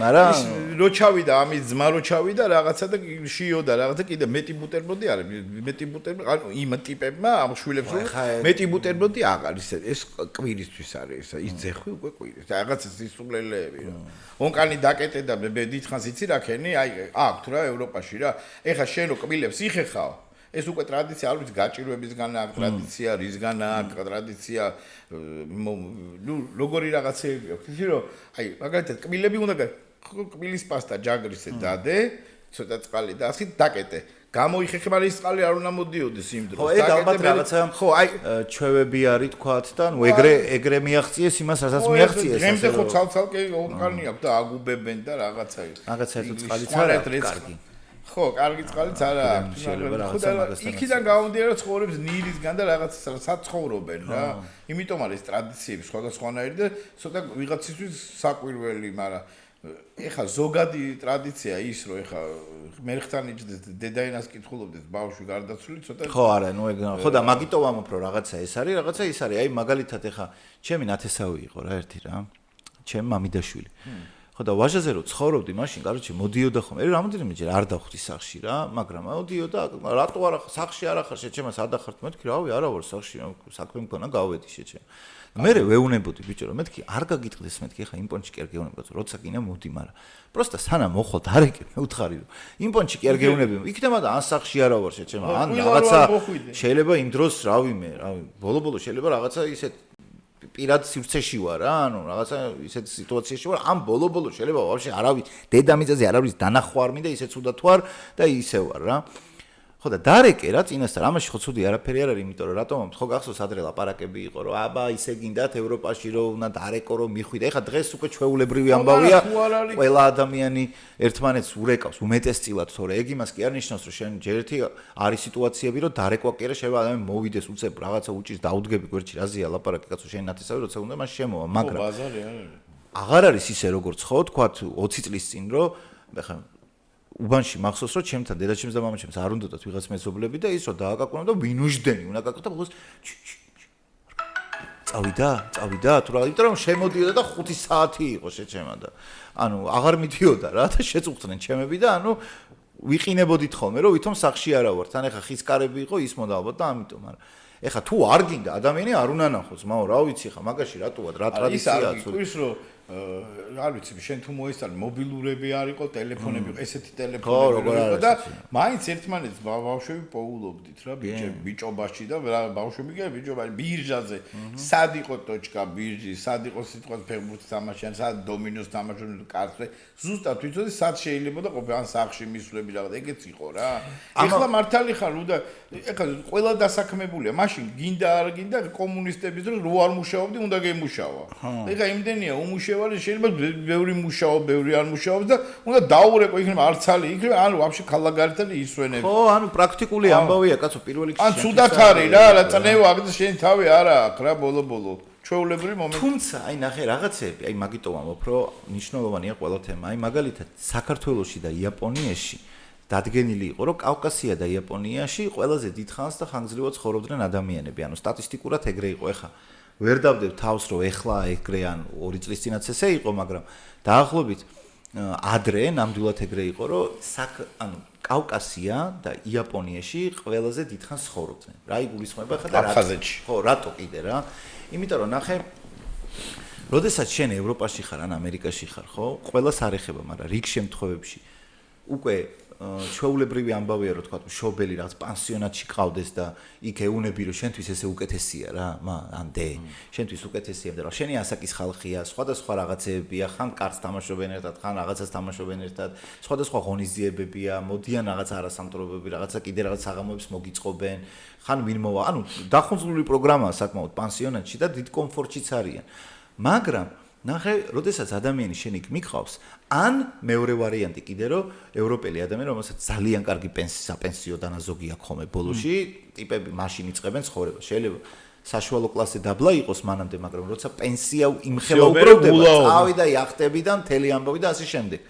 მაგრამ რო ჩავიდა ამის ძმა რო ჩავიდა რაღაცა და შიოდა რაღაცა კიდე მეტი ბუტერბროდი არის, მეტი ბუტერბროდი, ანუ იმ ტიპებმა ამ შვილებს მეტი ბუტერბროდი აღარ ისე ეს კვირისთვის არის, ის ძეხვი უკვე კვირის. რაღაცა სისულელეები რა. ონკანი დაკეტე და მე დიდხანს იცი რა ქენი, აი აქ თუ რა ევროპაში რა. ეხა შენ რო კბილებს იხეხავ ეს უკვე ტრადიცია არ ვიცი გაჭირვებისგანა აქ ტრადიცია რისგანა აქ ტრადიცია ნუ როგორი რაღაცეები აქვს ისე რომ აი მაგალითად კბილები უნდა კბილის პასტა ჯაგრისე დადე ცოტა წყალი და ასე დაკეტე გამოიხეხე მაგრამ ის წყალი არ უნდა მოდიოდეს იმ დროს ხო ეგ ალბათ რაღაცა ხო აი ჩვევები არის თქვათ და ნუ ეგრე მიაღწიეს იმას რასაც მიაღწიეს დღემდე ხო ცალ-ცალკე ონკანი აქვს და აგუბებენ და რაღაცა თუ წყალიც არა კარგი ხო, კარგი წყალიც არა აქვს. იქიდან გამომდინარე რომ ცხოვრებს ნილისგან და რაღაც საცხოვრობენ რა. იმიტომ არის ტრადიციები სხვადასხვანაირი და ცოტა ვიღაცისთვის საკვირველი, მაგრამ ეხა ზოგადი ტრადიცია ის რომ ეხა მერხთან იჯდეს დედაინას კითხულობდეს ბავშვი გარდაცვლილი ცოტა ხო არა, ნუ ეგ ხო და მაგიტო ვამბობ რომ რაღაცა ეს არის, რაღაცა ის არის. აი მაგალითად ეხა ჩემი ნათესავი იყო რა ერთი რა. ჩემი მამიდაშვილი. ხო და ვაჟაზე რო ცხოვრობდი, მაშინ კაროჩე მოდიოდა ხომ. მე რამოდენიმეჯერ არ დავხვდი სახში რა, მაგრამ მოდიოდა, რატო არა სახში არ ახარ შეჩემას ადახართ, მეთქი რავი, არა ვარ სახში, საქმე მქონა გავედი შეჩემ. მე ვეუნებოდი ბიჭო, მეთქი არ გაგიტყდეს მეთქი ხა იმ პონჩი კი არ გეუნებოდი, როცა გინა მოდი, მაგრამ პროსტა სანამ მოხვალ დარეკე, მე უთხარი რომ იმ პონჩი კი არ გეუნები, იქნება და ან სახში არა ვარ შეჩემ, ან რაღაცა შეიძლება იმ დროს რავი, ბოლო-ბოლო შეიძლება რაღაცა ისეთ პირად სივრცეში ვარ რა, ანუ რაღაცა ისეთ სიტუაციაში ვარ, ამ ბოლო-ბოლო შეიძლება ვაფშე არავის დედამიწაზე არავის დანახვა არ მინდა, ისე ცუდად ვარ და ისე ვარ რა. ხო და დარეკე რა წინასწარ, ამაში ხო ცუდი არაფერი არ არის, იმიტომ რომ რატომ ხო გახსოვს ადრე ლაპარაკები იყო, რომ აბა ისე გინდათ ევროპაში რომ უნდა დარეკო რომ მიხვიდე. ეხლა დღეს უკვე ჩვეულებრივი ამბავია, ყველა ადამიანი ერთმანეთს ურეკავს უმეტესწილად, თორე ეგ იმას კი არ ნიშნავს, რომ შენ ჯერ ერთი არის სიტუაციები, რომ დარეკვა კი არა, შეიძლება ადამიანი მოვიდეს უცებ რაღაცა უჭირს დაუდგები გვერდში, რაზეა ლაპარაკი კაცო, შენ ნათესავი როცა უნდა მას შემოვა, მაგრამ აღარ არის ისე როგორც ხო, თქვათ 20 წლის წინ რომ ეხლა უბანში მახსოვს რომ ჩემთან დედაჩემს და მამაჩემს არ უნდათ ვიღაც მეზობლები და ის რომ დააკაკუნა და ვინუშდენი უნდა კაკუთა ბოლოს წავიდა თუ რა იმიტომ რომ შემოდიოდა და 5 საათი იყო შეჩემა და ანუ აღარ მიდიოდა რა და შეწუხდნენ ჩემები და ანუ ვიყინებოდით ხოლმე რომ ვითომ სახში არა ვართ ან ეხა ხის კარები იყო ის მოდა ალბათ და ამიტომ არა ეხა თუ არ გინდა ადამიანი არ უნდა ნახოს მაო რა ვიცი ხა მაგაში რატოა რა ტრადიციაა თუ ის რომ არ ვიცი შენ თუ მოესწარ მობილურები არ იყო ტელეფონები იყო ესეთი ტელეფონები იყო და მაინც ერთმანეთს ბავშვები პოულობდით რა ბიჭობაში და ბავშვები კი ბიჭობა ბირჟაზე სად იყო ტოჩკა ბირჟი სად იყო სიტყვას ფეხბურთს თამაშიან სად დომინოს თამაშობდნენ კარტზე ზუსტად ვიცოდი სად შეიძლება და ყოფილი ან სახში მისვლები რაღაც ეგეც იყო რა ეხლა მართალი ხარ უნდა ეხლა ყველა დასაქმებულია მაშინ გინდა არ გინდა კომუნისტების დროს რო არ მუშაობდი უნდა გემუშავა ეხლა იმდენია უმუშევარი შეიძლება ბევრი მუშაობ ბევრი არ მუშაობს და უნდა დაურეკო იქნება არცალი იქნება ანუ ვაფშე ქალაგარეთანი ისვენები ხო ანუ პრაქტიკული ამბავია კაცო პირველ რიგში ან ცუდად არის რა რა წნევა აქ შენ თავი არა აქვს რა ბოლო ჩვეულებრივი მომენტი თუმცა აი ნახე რაღაცები აი მაგიტო ვამბობ რომ მნიშვნელოვანია ყველა თემა აი მაგალითად საქართველოში და იაპონიაში დადგენილი იყო რომ კავკასია და იაპონიაში ყველაზე დიდხანს და ხანგრძლივად ცხოვრობდნენ ადამიანები ანუ სტატისტიკურად ეგრე იყო ეხა ვერ დავდებ თავს რომ ეხლა ეგრე ან 2 წლის წინაც ესე იყო მაგრამ დაახლოებით ადრე ნამდვილად ეგრე იყო რომ ანუ კავკასია და იაპონიაში ყველაზე დიდხანს ცხოვრობდნენ რა იგულისხმება ხა და ხო რატო კიდე რა იმიტომ რომ ნახე როდესაც შენ ევროპაში ხარ ან ამერიკაში ხარ ხო ყველას არ ეხება მაგრამ რიგ შემთხვევებში უკვე ჩვეულებრივი ამბავია რომ თქვა მშობელი რაღაც პანსიონატში ყავდეს და იქ ეუნები რომ შენთვის ესე უკეთესია რა ანდე შენთვის უკეთესია და რა შენი ასაკის ხალხია სხვადასხვა რაღაცებია ხან კარს თამაშობენ ერთად ხან რაღაცას თამაშობენ ერთად სხვადასხვა ღონისძიებებია მოდიან რაღაც არასამთავრობოები რაღაცა კიდე რაღაც საღამოებს მოგიწყობენ ხან ვინ მოვა ანუ დახუნძლული პროგრამაა საკმაოდ პანსიონატში და დიდ კომფორტშიც არიან მაგრამ ნახე, როდესაც ადამიანი შენ იქ მიყავს, ან მეორე ვარიანტი კიდე რომ ევროპელი ადამიანი, რომელსაც ძალიან კარგი საპენსიო დანაზოგი აქვს ხოლმე ბოლოში, ტიპები მაშინ იწყებენ ცხოვრებას. შეიძლება საშუალო კლასე დაბლა იყოს მანამდე, მაგრამ როცა პენსია იმხელა უბრუნდება, წავიდა იახტები და მთელი ამბავი და ასე შემდეგ.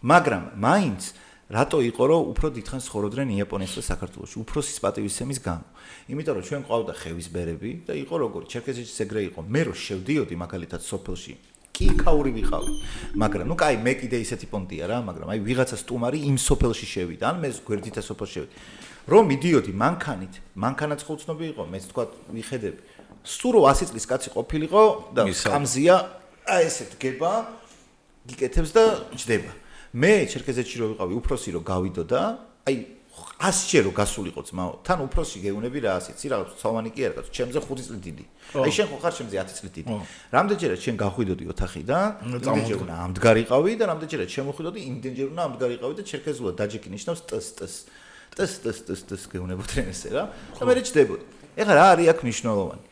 მაგრამ მაინც რატო იყო რომ უფრო დიდხანს ცხოვრობდნენ იაპონიაში და საქართველოში, უფროსის პატივისცემის გამო. იმიტომ რომ ჩვენ ყავდა ხევის ბერები და იყო როგორი ჩერქეზეთში ეგრე იყო. მე რო შევდიოდი მაგალითად სოფელში, კიქაური ვიყავი. მაგრამ ნუ კაი, მე კიდე ისეთი პონტია რა, მაგრამ აი ვიღაცა სტუმარი იმ სოფელში შევიდა, ან მე გვერდითა სოფელში შევიდა. რომ მიდიოდი მანქანით, მანქანაც ხო უცნობი იყო, მეც თქვა ვიხედები. სურო 100 წლის კაცი ყოფილიყო და კამზია აი ესე დგება, გიკეთებს და ჯდება. მე ჩერქეზეთში რო ვიყავი, უფროსი რო გავიდოდა, აი 100-ჯერ რო გასულიყო ძმაო, თან უფროსი გეუნები რა 100 წი რაღაც ცალმანი კი არ კაცო, ჩემზე 5 წლით დიდი. აი შენ ხო ხარ ჩემზე 10 წლით დიდი. რამდენჯერაც შენ გახვიდოდი ოთახიდან, იმდენჯერ უნდა ამდგარიყავი და რამდენჯერაც შემოხვიდოდი, იმდენჯერ უნდა ამდგარიყავი და ჩერქეზულად დაჯექი ნიშნავს ტს გეუნებოდნენ ესე რა. და მე რეჩდებოდი. ეხლა რა არის აქ მნიშვნელოვანი?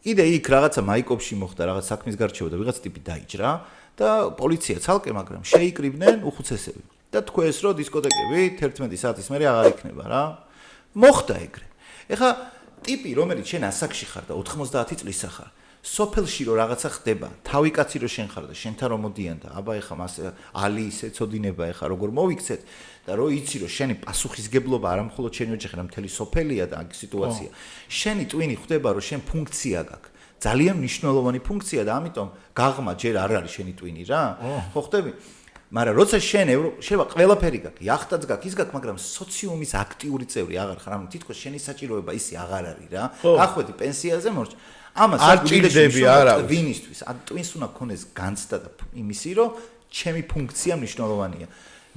კიდე იქ რაღაცა მაიკოპში მოხდა, რაღაც საქმის გარჩევა და ვიღაც ტიპი დაიჭრა და პოლიცია ცალკე, მაგრამ შეიკრიბნენ უხუცესები. და თქვენს რო დისკოტეკები 11 საათის მერე აღარ იქნება რა. მოხდა ეგრე. ეხლა ტიპი რომელიც შენ ასაკში ხარ და 90 წლისა ხარ, სოფელში რო რაღაცა ხდება, თავი კაცი რო შენ ხარ და შენთან რომ მოდიან და აბა ეხლა მას ალი ისე წოდინება ეხლა როგორ მოვიქცეთ და რო იცი რომ შენი პასუხისგებლობა არა მხოლოდ შენი ოჯახი, რა მთელი სოფელია და აქ სიტუაცია. შენი ტვინი ხდება რომ შენ ფუნქცია გაქვს. ძალიან მნიშვნელოვანი ფუნქცია და ამიტომ გაღმა ჯერ არ არის შენი ტვინი რა. ხო ხდები? მაგრამ როცა შენ შეიძლება ყველაფერი გაქვს, იახტაც გაქვს, ის გაქვს, მაგრამ სოციუმის აქტიური წევრი აღარ ხარ. ანუ თითქოს შენი საჭიროება ისე აღარ არის რა. გახვედი პენსიაზე მორჩ. ამას არ ჭირდები არა. ვინისთვის? ტვინს უნდა ქონდეს განცდა და იმისი, რომ ჩემი ფუნქცია მნიშვნელოვანია.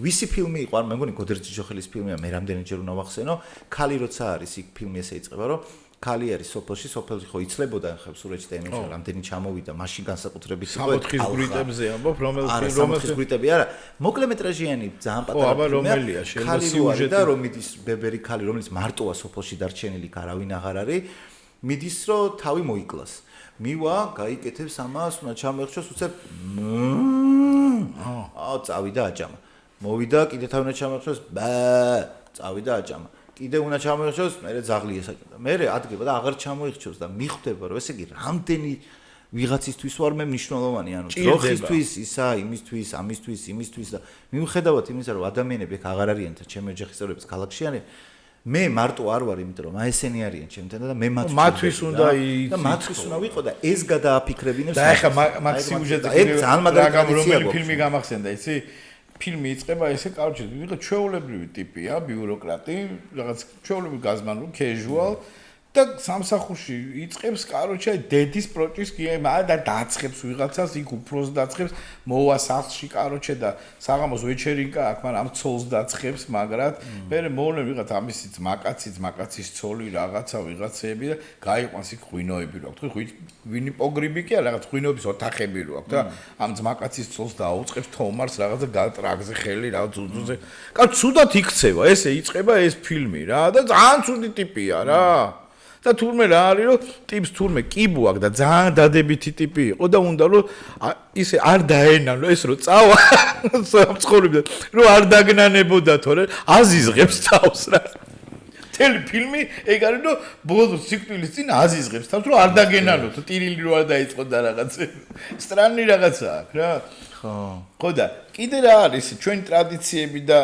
ვისი ფილმი იყო? მე მგონი გოდერძიჯოხელის ფილმია, მე რამდენჯერ უნდა ვახსენო. ქალი როცა არის იქ ფილმი ესე იწყება, რომ ქალი არის სოფელში, სოფელში ხო იცლებოდა ხა სურეთში და იმაში რამდენი ჩამოვიდა, მაშინ განსაკუთრებით იყო 60-ის ბრიტებზე ამბობ, რომელიც 60-ის ბრიტები არა, მოკლემეტრაჟიანი ძალიან პატარა რომელია, შეიძლება სიუჟეტი და რომ მიდის ბებერი ქალი, რომელიც მარტოა სოფელში დარჩენილი, არავინ აღარ არის, მიდის რომ თავი მოიკლას. მივა, გაიკეთებს ამას, უნდა ჩამოეხშოს, უცებ წავიდა აჭამა. მოვიდა, კიდე თავი უნდა ჩამოეხშოს, წავიდა აჭამა. კიდე უნდა ჩამოიხჩოს, მერე ძაღლი ესაჭდა. მერე ადგება და აღარ ჩამოიხჩოს და მიხვდება, რომ ესე იგი რამდენი ვიღაცისთვის ვარ მე მნიშვნელოვანი, ანუ დროხისთვის, ისა, იმისთვის, ამისთვის, იმისთვის და მიუხედავად იმისა, რომ ადამიანები ეგ აღარ არიან და ჩემი ოჯახის წევრების ქალაქში არიან, მე მარტო არ ვარ, იმიტომ რომ ესენი არიან ჩემთან და მე მათთვის უნდა და მათთვის უნდა ვიყო და ეს გადააფიქრებინებს. და ეხა მაქსიუჟეტი ეგ ძალიან მაგარი ტრადიცია გვაქვს. ფილმი გამახსენდა, იცი? ფილმი იწყება ესე კაროჩე, ვიღა ჩვეულებრივი ტიპია, ბიუროკრატი, რაღაც ჩვეულებრივი გაზმანული, casual და სამსახურში იწყებს კაროჩე დედის პროჭის გიემა და დააცხებს ვიღაცას, იქ უფროს დააცხებს, მოვა სახლში კაროჩე და საღამოს ვეჩერინკა აქ, მაგრამ ამ ცოლს დააცხებს, მაგრამ მერე მოვლენ ვიღაც ამისიც მაკაცის ცოლი რაღაცა ვიღაცები და გაიყვანს იქ ღვინოები რო აქვს, ვინი პოგრიბი კი არა, რაღაც ღვინოების ოთახები რო აქვს და ამ ძმაკაცის ცოლს დააუწყებს თომარს რაღაცა გატრაგზე ხელი რაღაც ზუზუზე. კაც ცუდად იქცევა, ესე იწყება ეს ფილმი რა და ძალიან ცუდი ტიპია რა. და თურმე რა არის რომ ტიპს თურმე კიბო აქვს და ძალიან დადებითი ტიპი იყო და უნდა რომ ისე არ დაენან რომ ეს რო წავა სამცხურებდა რომ არ დაგნანებოდა თორე აზიზღებს თავს რა თელი ფილმი ეგ არის რომ ბოლოს სიკვდილის წინ აზიზღებს თავს რომ არ დაგენანოთ ტირილი რო არ დაიწყო და რაღაც სტრანი რაღაცა აქვს რა ხო და კიდე რა არის ჩვენი ტრადიციები და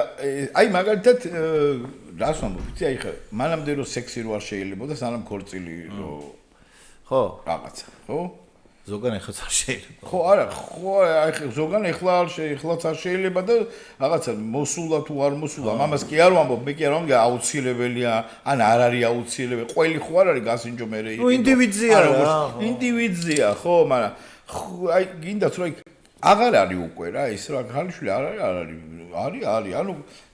აი მაგალითად რას ვამბობ, იცი აი ხა მანამდე რომ სექსი რო არ შეიძლება და სანამ ქორწილი რო ხო რაღაცა, ხო? ზოგან ეხლაც არ შეიძლება. ხო, არა, ხო, აი ხა ზოგან ეხლაც არ შეიძლება და რაღაცა მოსულა თუ არ მოსულა, ამას კი არ ვამბობ, მე კი არ ვამბობ, აუცილებელია, ან არ არის აუცილებელი, ყველი ხო არ არის გასინჯო მე რეიტი. ნუ ინდივიდია რა. ინდივიდია, ხო, მაგრამ აი გინდათ რომ აღარ არის უკვე რა, ის რა ხალიშვილი არ არის, ანუ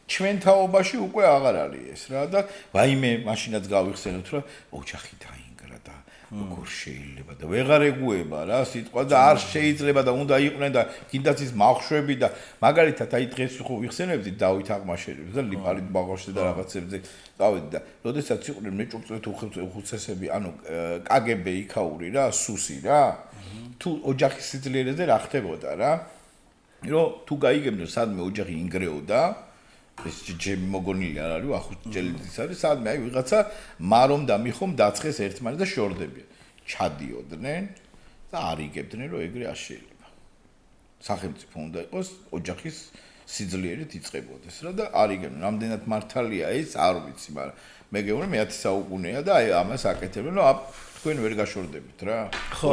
ჩვენ თაობაში უკვე აღარ არის ეს რა და ვაიმე მაშინაც გავიხსენოთ რომ ოჯახი დაინგრა და როგორ შეიძლება და ვეღარ ეგუება რა სიტყვა და არ შეიძლება და უნდა იყვნენ და კიდაც ის მახშვები და მაგალითად აი დღეს ხო ვიხსენებდი დავით აღმაშენებს და ლიპარით ბაღოში და რაღაცებზე წავედი და როდესაც იყვნენ მეჭურწვეთ უხუცესები ანუ KGB იქაური რა სუსი რა თუ ოჯახის სიძლიერეზე რა ხდებოდა რა რომ თუ გაიგებდნენ სადმე ოჯახი ინგრეოდა ეს ჯემი მოგონილი არ არის ახუჭელიძის არის სადმე აი ვიღაცა მარომ და მიხომ დაცხეს ერთმანეთს და შორდებიან ჩადიოდნენ და არიგებდნენ რომ ეგრე არ შეიძლება სახელმწიფო უნდა იყოს ოჯახის სიძლიერით იწყებოდეს რა და არიგებდნენ რამდენად მართალია ეს არ ვიცი მაგრამ მე გეუბნები მე-10 საუკუნეა და აი ამას აკეთებენ რომ თქვენ ვერ გაშორდებით რა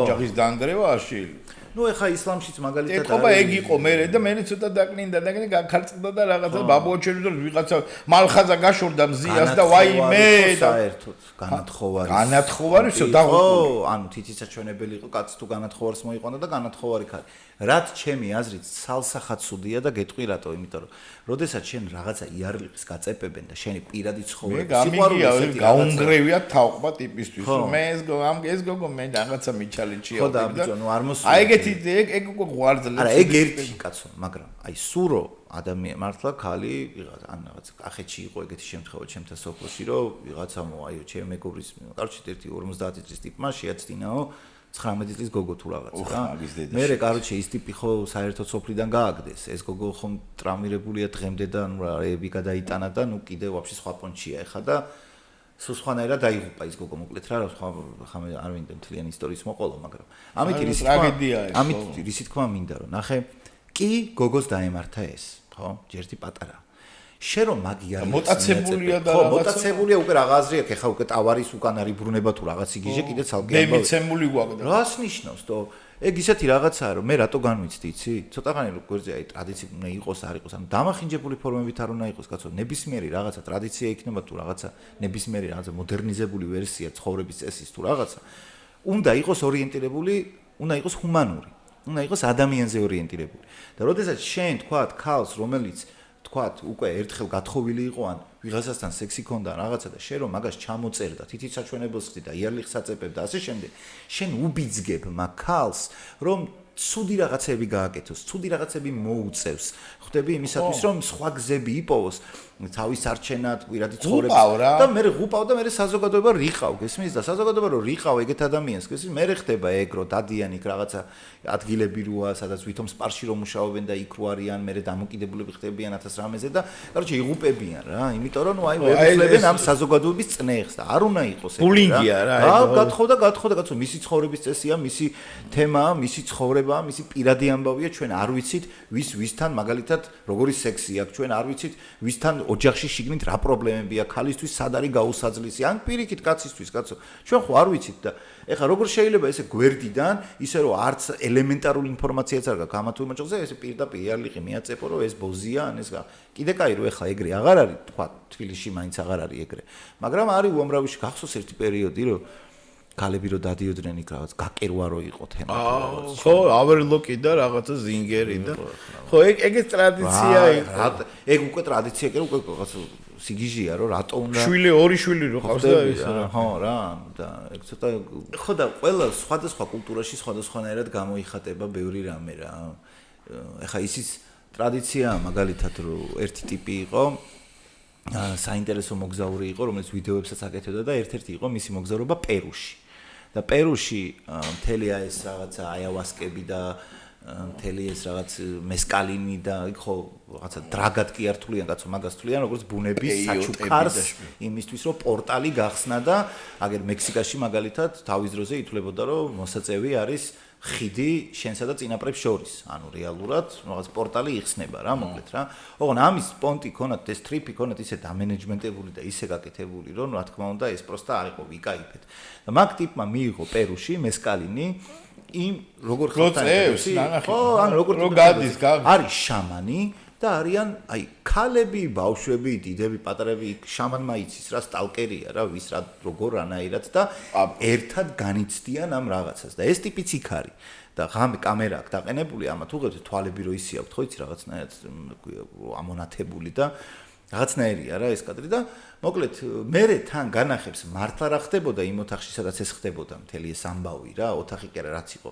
ოჯახის დაანგრევა არ შეიძლება ნუ ეხა ისლამშიც მაგალითად არის. ეხობა ეგ იყო მე და მე ცოტა დაკნინდა და გაქარწყდა და რაღაცა ბაბუაჩელი და ვიღაცა მალხაზა გაშორდა მზიას და ვაიმე და საერთოდ განათხოვარი. განათხოვარი всё დაღუპული. ანუ თითისაჩვენებელი იყო კაც თუ განათხოვარს მოიყვანა და განათხოვარი ხარ. რაც ჩემი აზრით სალსახაცუდია და გეტყვი რატო, იმიტომ რომ როდესაც შენ რაღაცა იარლიყს გაწეპებენ და შენი პირადი ცხოვრება სიყვარული გაუნგრევია თავყვა ტიპისთვის. მე ეს გოგო მე რაღაცა მიჩალიჩია. ხო და ბიჭო, ნუ არ მოსულა. აი ეგეთი ეგ უკვე გვარძელებს. არა, ეგ ერთი კაცო, მაგრამ აი სურო ადამიანი მართლა ქალი ვიღაცა ან რაღაც კახეთში იყო ეგეთი შემთხვევა ჩემთან სოფელში რომ ვიღაცა აიო ჩემი მეგობრის კაროჩე ერთი 50 წლის ტიპმა შეაცდინაო 19 წლის გოგო თუ რაღაცა რა. მე კაროჩე ის ტიპი ხო საერთოდ სოფლიდან გააგდეს. ეს გოგო ხომ ტრავმირებულია დღემდე და ნუ რაები გადაიტანა და ნუ კიდე ვაფშე სხვა პონჩია ეხა და სხვანაირად დაიღუპა ის გოგო მოკლედ რა სხვა ხამე არ მინდა მთლიანი ისტორიის მოყოლა მაგრამ ამით რისი თქმა მინდა რომ ნახე კი გოგოს დაემართა ეს ხო ჯერთი პატარა შენ რომ მაგია მოტაცებულია და რაღაცა. ხო, მოტაცებულია უკვე რაღაცრი აქვს, ეხა უკვე ტავარის უკან არის ბრუნება თუ რაღაც იგიჟე კიდე ცალკე ამბავი. მე მიცემული გვაქვს და. რას ნიშნავს, თო? ეგ ისეთი რაღაცაა, რომ მე რატო განვიცდი, იცი? ცოტა ხანი რო გვერდზე აი ტრადიცია უნდა იყოს, არ იყოს, ანუ დამახინჯებული ფორმებით არ უნდა იყოს, კაცო, ნებისმიერი რაღაცა ტრადიცია იქნება თუ რაღაცა ნებისმიერი რაღაცა მოდერნიზებული ვერსია ცხოვრების წესის თუ რაღაცა. უნდა იყოს ორიენტირებული, უნდა იყოს ჰუმანური, უნდა იყოს ადამიანზე ორიენტირებული. და როდესაც შენ თქვათ ქალს, რომელიც თქვათ უკვე ერთხელ გათხოვილი იყო ან ვიღაცასთან სექსი ქონდა რაღაცა და შენ რომ მაგას ჩამოწერდა, თითის საჩვენებელს ხდი და იარლიხს აწებებ და ასე შემდეგ, შენ უბიძგებ მაგ ქალს, რომ ცუდი რაღაცები გააკეთოს, ცუდი რაღაცები მოუწევს. ხვდები იმისათვის, რომ სხვა გზები იპოვოს, თავის არჩენად, კვირადი ცხოვრება და მე ღუპავ და მე საზოგადოება რიყავ, გესმის და საზოგადოება რო რიყავ ეგეთ ადამიანს, გესმის, მე ხდება ეგ რო დადიან იქ რაღაცა ადგილები როა, სადაც ვითომ სპარში რომ მუშაობენ და იქ რო არიან, მე დამოკიდებულები ხდებიან 1000 რამეზე და კაროჩე იღუპებიან რა, იმიტომ რომ ნუ აი ვეფლებენ ამ საზოგადოების წნეხს და არ უნდა იყოს ეგ რა. ბულინგია რა. გათხოვდა, კაცო, მისი ცხოვრების წესია, მისი თემაა, მისი ცხოვრებაა, მისი პირადი ამბავია, ჩვენ არ ვიცით ვისთან მაგალითად როგორი სექსი აქვს, ჩვენ არ ვიცით ვისთან ოჯახში შიგნით რა პრობლემებია, ქალისთვის სად არის გაუსაძლისი, ან პირიქით კაცისთვის, კაცო. ჩვენ ხო არ ვიცით და ეხლა როგორ შეიძლება ესე გვერდიდან, ისე რომ არც ელემენტარული ინფორმაციაც არ გაქვს ამა თუ იმ ოჯახზე, ესე პირდაპირ იარლიხი მიაწეპო, რომ ეს ბოზია, ან ეს კიდე კაი რომ ეხლა ეგრე აღარ არის, თქვა თბილისში მაინც აღარ არის ეგრე. მაგრამ არის უამრავი გახსოვს ერთი პერიოდი, რომ ქალები რო დადიოდნენ იქ რაღაც გაკერვა რო იყო თემა. ხო, ავერლოკი და რაღაცა ზინგერი და ხო, ეგეც ტრადიცია იყო. ეგ უკვე ტრადიცია კი უკვე რაღაცა სიგიჟია რომ რატო უნდა ორი შვილი რო ყავს და ეს რა. ხო რა და ეგ ცოტა ხო და ყველა სხვადასხვა კულტურაში სხვადასხვანაირად გამოიხატება ბევრი რამე რა. ეხა ისიც ტრადიცია მაგალითად რომ ერთი ტიპი იყო საინტერესო მოგზაური იყო რომელიც ვიდეოებსაც აკეთებდა და ერთ-ერთი იყო მისი მოგზაურობა პერუში. და პერუში მთელი ეს რაღაცა აიავასკები და მთელი ეს რაღაც მესკალინი და ხო რაღაცა დრაგად კი არ თვლიან კაცო მაგას თვლიან როგორც ბუნების საჩუქარს იმისთვის რომ პორტალი გახსნა და აგერ მექსიკაში მაგალითად თავის დროზე ითვლებოდა რომ მოსაწევი არის ხიდი შენსა და წინაპრებს შორის ანუ რეალურად რაღაც პორტალი იხსნება რა მოკლედ რა ოღონ ამის პონტი ქონათ ეს ტრიპი ქონათ ისე დამენეჯმენტებული და ისე გაკეთებული რომ რა თქმა უნდა ეს პროსტა არ იყო ვიკაიფეთ და მაგ ტიპმა მიიღო პერუში მესკალინი იმ როგორ ხოთებს ხო ან როგორ გადის არის შამანი და არიან აი ქალები, ბავშვები, დიდები, პატარები შამანმა იცის რა სტალკერია რა ვის რა როგორ რანაირად და ერთად განიცდიან ამ რაღაცას და ეს ტიპიც იქ არის და ღამე კამერა აქვს დაყენებული ამათ უღებთ თვალები რო ისე აქვს ხო იცი რაღაცნაირად ამონათებული და რაღაცნაირია რა ეს კადრი და მოკლედ მე თან განახებს მართლა რა ხდებოდა იმ ოთახში სადაც ეს ხდებოდა მთელი ეს ამბავი რა ოთახი კი არა რაც იყო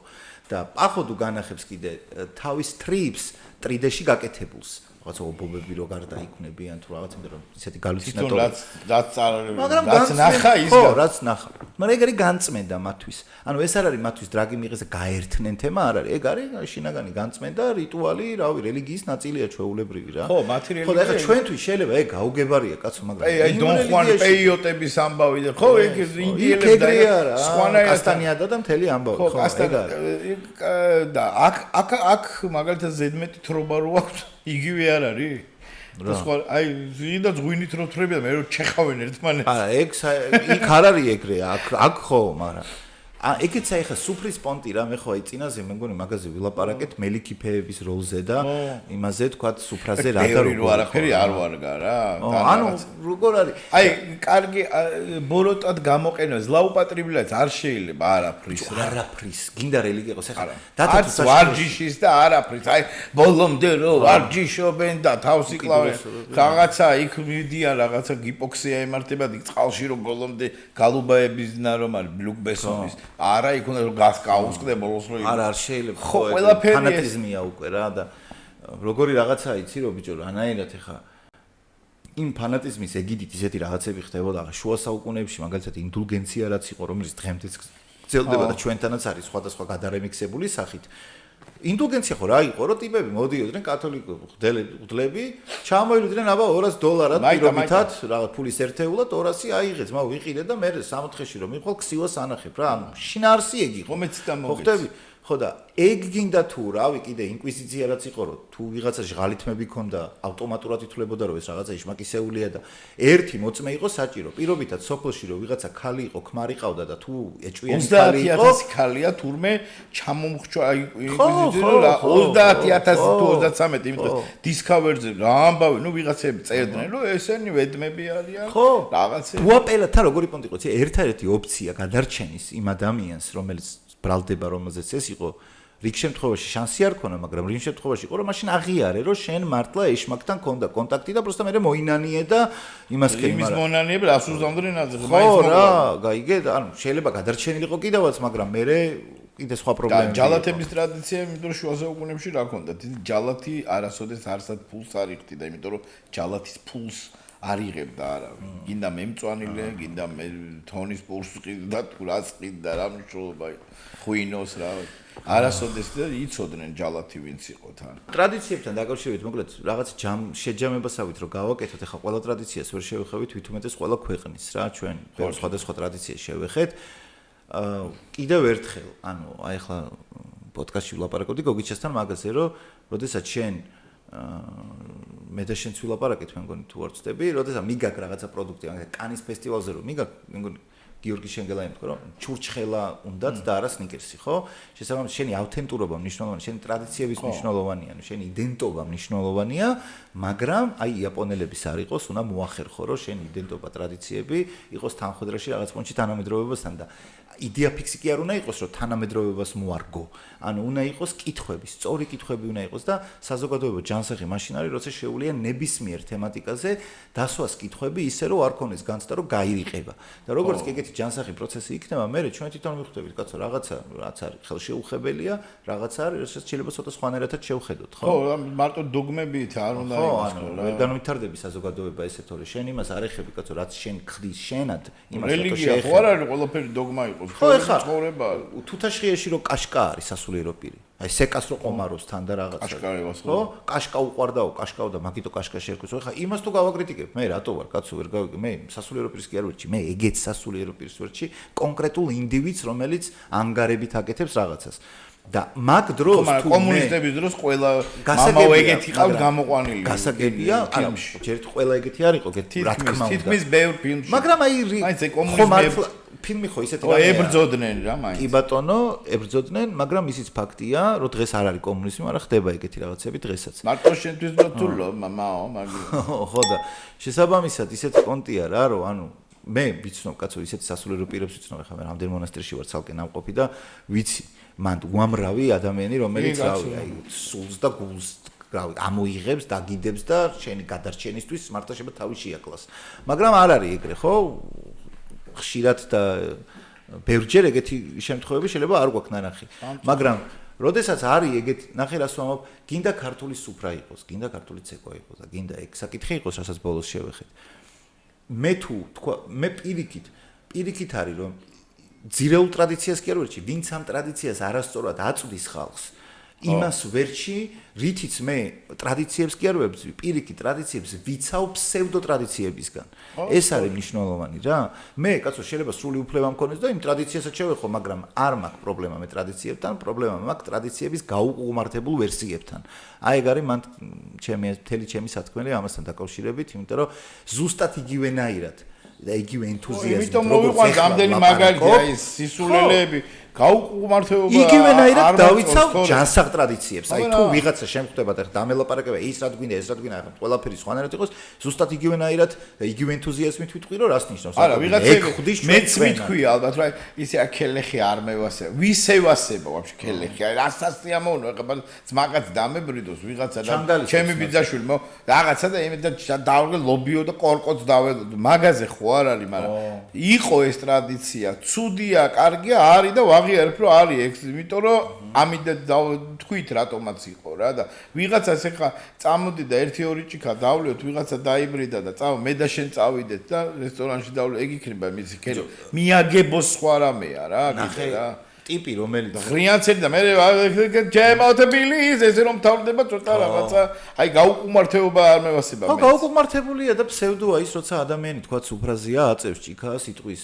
და პახოდუ განახებს კიდე თავის ტრიპს 3D-ში გაკეთებულს რაღაც ობობები რო გარდაიქმნებიან თუ რაღაც იმიტომ რომ ისეთი галлюცინატორი რაც ნახა ის ხო რაც ნახა მაგრამ ეგ არის განწმენდა მათთვის ანუ ეს არ არის მათთვის დრაგი მიიღეს და გაერთნენ თემა არ არის ეგ არის შინაგანი განწმენდა რიტუალი რავი რელიგიის ნაწილია ჩვეულებრივი რა ხო მათი რელიგია ხო და ეხლა ჩვენთვის შეიძლება ეგ გაუგებარია კაცო მაგრამ აი დონ ხუან პეიოტების ამბავი და ხო ეგ ინდიელებს და სხვანაირად კასტანიადა და მთელი ამბავი ხო და აქ მაგალითად ზედმეტი თრობა რო აქვს იგივე არ არის? და სხვა აი ვინდა ზღვინით რო თრებია მე რო ჩეხავენ ერთმანეთს. არა, იქ არ არის ეგრე, აქ ხო, მაგრამ ეგეც აი ხა სუფრის პონტი რა მე ხო აი წინაზე მე მგონი მაგაზე ვილაპარაკეთ მელიქიფეების როლზე და იმაზე თქვათ სუფრაზე რა და რო არაფერი არ ვარგა რა ანუ როგორ არის აი კარგი ბოროტად გამოყენა ზლაუპატრიბლაც არ შეიძლება არაფრის გინდა რელიგია იყოს ახლა დათოს ვარჯიშის და არაფრის აი ბოლომდე რო ვარჯიშობენ და თავს იკლავენ რაღაცა იქ მიდიან რაღაცა გიპოქსია ემართება იქ წყალში რო ბოლომდე გალუბაებისნა რომ არის ბლუკბესონის არა იქ უნდა გაუსკდე ბოლოს რო არა არ შეიძლება ხო ყველაფერი ფანატიზმია უკვე რა და როგორი რაღაცაა იცი რო ბიჭო რანაირად ეხა იმ ფანატიზმის ეგიდით ისეთი რაღაცები ხდებოდა ახლა შუა საუკუნეებში მაგალითად ინდულგენცია რაც იყო რომელიც დღემდეც გრძელდება და ჩვენთანაც არის სხვადასხვა გადარემიქსებული სახით ინდულგენცია ხო რა იყო რომ ტიპები მოდიოდნენ კათოლიკე ღლები ჩამოილოდნენ აბა $200 პირობითად რაღაც ფულის ერთეულად 200 აიღეს მაგ ვიყიდე და მე 4-ში რომ მიყვალ ქსივას ანახებ რა ანუ შინაარსი ეგ იყო ხომეც და მოგეც ხვდები ხო და ეგ გინდა თუ რავი კიდე ინკვიზიცია რაც იყო რომ თუ ვიღაცა ჟღალითმები ქონდა ავტომატურად ითვლებოდა რომ ეს რაღაცა იშმაკისეულია და ერთი მოწმე იყო საჭირო პირობითად სოფელში რომ ვიღაცა ხალი იყო ქმარი ყავდა და თუ ეჭვიანი ხალი იყო 30000 ხალია თურმე ჩამომხრჩა ინკვიზიცია 30000 თუ 33 იმიტომ დისკავერზე რა ამბავი ნუ ვიღაცები წერდნენ რომ ესენი ვედმები არიან რაღაცები უაპელათა როგორი პონტი იყო ერთადერთი ოფცია გადარჩენის იმ ადამიანს რომელიც ბრალდება რომელზეც ეს იყო რიგ შემთხვევაში შანსი არ ქონა მაგრამ რიგ შემთხვევაში იყო რომ მაშინ აღიარე რომ შენ მართლა ეშმაკთან ქონდა კონტაქტი და პროსტა მე მოინანიე და იმას ხელი იმის მონანიები რას უზამდნენ აზრზე მაინც მოგა გაიგე ანუ შეიძლება გადარჩენილიყო კიდევაც მაგრამ მე კიდე სხვა პრობლემები ჯალათების ტრადიცია იმიტომ რომ შუა საუკუნეებში რა ქონდა დიდი ჯალათი არასოდეს არსად ფულს არ იხდიდა იმიტომ რომ ჯალათის ფულს არ იღებდა არავინ. გინდა მემწვანილე, გინდა თონის პურს ყიდა, თუ რას ყიდა, რა მნიშვნელობა იყო. ღვინოს რა. არასოდეს და იცოდნენ ჯალათი ვინც იყო თან. ტრადიციებთან დაკავშირებით მოკლედ რაღაც შეჯამებასავით რომ გავაკეთოთ, ახლა ყველა ტრადიციას ვერ შევეხებით, ვითომეტეს ყველა ქვეყნის რა, ჩვენ სხვადასხვა ტრადიციას შევეხეთ. კიდევ ერთხელ, ანუ აი ახლა პოდკასტში ვლაპარაკობდი გოგიჩასთან მაგაზე, რომ როდესაც შენ მე და შენც ვილაპარაკეთ მე მგონი თუ არ ვწდები, როდესაც მიგაკ რაღაცა პროდუქტი, მაგალითად კანის ფესტივალზე რომ მიგაკ მე მგონი გიორგი შენგელაი მეთქო რომ ჩურჩხელა უნდათ და არა სნიკერსი, ხო? შესაბამისად შენი ავთენტურობა მნიშვნელოვანია, შენი ტრადიციების მნიშვნელოვანია, შენი იდენტობა მნიშვნელოვანია, მაგრამ აი იაპონელების არ იყოს, უნდა მოახერხო რომ შენი იდენტობა, ტრადიციები იყოს თანხმდრაში რაღაც პონჩი თანამედროვეობასთან და იდეა ფიქსი კი არ უნდა იყოს რომ თანამედროვეობას მოარგო. ანუ უნდა იყოს კითხვები, სწორი კითხვები უნდა იყოს და საზოგადოება ჯანსაღი მაშინ არის, როცა შეუძლია ნებისმიერ თემატიკაზე დასვას კითხვები ისე რომ არ ქონდეს განცდა რომ გაირიყება. და როგორც კი ეგეთი ჯანსაღი პროცესი იქნება, მე ჩვენ თვითონ ვიხდებით, კაცო, რაღაცა რაც არის ხელშეუხებელია, რაღაცა არის, რასაც შეიძლება ცოტა სხვანაირად შევხედოთ, ხო? ხო, მარტო დოგმებით არ უნდა იყოს, ხო, ვერ განვითარდები საზოგადოება ესეთ თორე შენ იმას არ ეხები, კაცო, რაც შენ ხდის შენად, იმას რა თქმა უნდა რელიგია ხო არ არის ყველაფერი დოგმა იყოს, ხო, ეხლა ცხოვრება თუთაშხიაში რომ კაშკა არის სასულიერო პირი. აი სეკას რო ყომაროს თან და რაღაცა. კაშკარებას ხო? კაშკა უყარდაო, კაშკაო და მაგიტო კაშკა შერქვის. ხო, ეხლა იმას თუ გავაკრიტიკებ, მე რატო ვარ, კაცო, ვერ გავიგე. მე სასულიერო პირს კი არ ვერჩი, მე ეგეც სასულიერო პირს ვერჩი, კონკრეტულ ინდივიდს, რომელიც ანგარებით აკეთებს რაღაცას. და მაგ დროს თუ კომუნისტების დროს ყველა მამაო ეგეთი ყავს გამოყვანილი. გასაგებია, არა, ჯერთ ყველა ეგეთი არ იყო, რა თქმა უნდა. თითქმის ბევრ ფილმში. მაგრამ აი მაინც კომუნიზმი ფილმი ხო ისეთი რა ებრძოდნენ რა მაინც. კი ბატონო, ებრძოდნენ, მაგრამ ისიც ფაქტია, რომ დღეს არ არის კომუნიზმი, მაგრამ ხდება ეგეთი რაღაცები დღესაც. მარტო შენთვის რთულო, მამაო, მაგრამ ხო და შესაბამისად ისეთი პონტია რა, რომ ანუ მე ვიცნობ კაცო ისეთი სასულიერო პირებს ვიცნობ, ახლა მე რამდენ მონასტერში ვარ ცალკე ნამყოფი და ვიცი, მან უამრავი ადამიანი, რომელიც რავი, აი სულს და გულს რავი, ამოიღებს, დაგიდებს და შენი გადარჩენისთვის მართლა შეიძლება თავი შეაკლას. მაგრამ არ არის ეგრე, ხო? ხშირად და ბევრჯერ ეგეთი შემთხვევები შეიძლება არ გვაქვს ნანახი. მაგრამ როდესაც არის ეგეთი, ნახე რას ვამბობ, გინდა ქართული სუფრა იყოს, გინდა ქართული ცეკვა იყოს და გინდა ეგ საკითხი იყოს, რასაც ბოლოს შევეხეთ. მე თუ თქვა, მე პირიქით არის რომ ძირეულ ტრადიციას კი არ ვერჩი, ვინც ამ ტრადიციას არასწორად აწვდის ხალხს. იმას ვერჩი, რითიც მე ტრადიციებს კი არ ვებძვი, პირიქით ტრადიციებს ვიცავ ფსევდო ტრადიციებისგან. ეს არის მნიშვნელოვანი რა. მე, კაცო, შეიძლება სრული უფლება მქონდეს და იმ ტრადიციასაც შევეხო, მაგრამ არ მაქვს პრობლემა მე ტრადიციებთან, პრობლემა მაქვს ტრადიციების გაუყუმართებულ ვერსიებთან. აი ეგ არის მან ჩემი სათქმელი ამასთან დაკავშირებით, იმიტომ რომ ზუსტად იგივენაირად და იგივე ენთუზიაზმით. იმიტომ მოვიყვანთ ამდენი მაგალითი, აი სისულელეები გაუყუმართებობა იგივენაირად დავიცავ ჯანსაღ ტრადიციებს. აი თუ ვიღაცა შემხვდება და დამელაპარაკება ის რა გვინდა, ეს რა გვინდა, ახლა ყველაფერი სხვანაირად იყოს, ზუსტად იგივენაირად იგივე ენთუზიაზმით ვიტყვი, რომ რას ნიშნავს. არა, ვიღაცები მეც მითქვი ალბათ, რა ისე აქელეხი არ მევასე. ვისევასება ვაფშე ქელეხი. აი რასაც ამოვნო, ახლა ძმაკაც დამებრიდოს ვიღაცა და ჩემი ბიძაშვილი მო რაღაცა და იმედა დავღე ლობიო და კორკოც დაველოდო. მაგაზე ხო არ არის, მაგრამ იყო ეს ტრადიცია, ცუდია, კარგია, არის და აღიარებ რომ არის ეგ, იმიტომ რომ ამიტომ თქვით რატომაც იყო რა და ვიღაცას ეხა წამოდი და 1-2 ჭიქა დავლევთ, ვიღაცა დაიბრიდა და მე და შენ წავიდეთ და რესტორანში დავლევ, ეგ იქნება მისი ქელი. მიაგებოს სხვა რამეა რა, გითხე რა. ტიპი რომელიც ღრიანცელი და მე ჩემოთბილი ესე რომ თავდება ცოტა რაღაცა აი გაუკუმართეობა არ მევასება ხო გაუკუმართებულია და ფსევდოა ის როცა ადამიანი თქვა სუფრაზია აწევს ჭიქას სიტყვის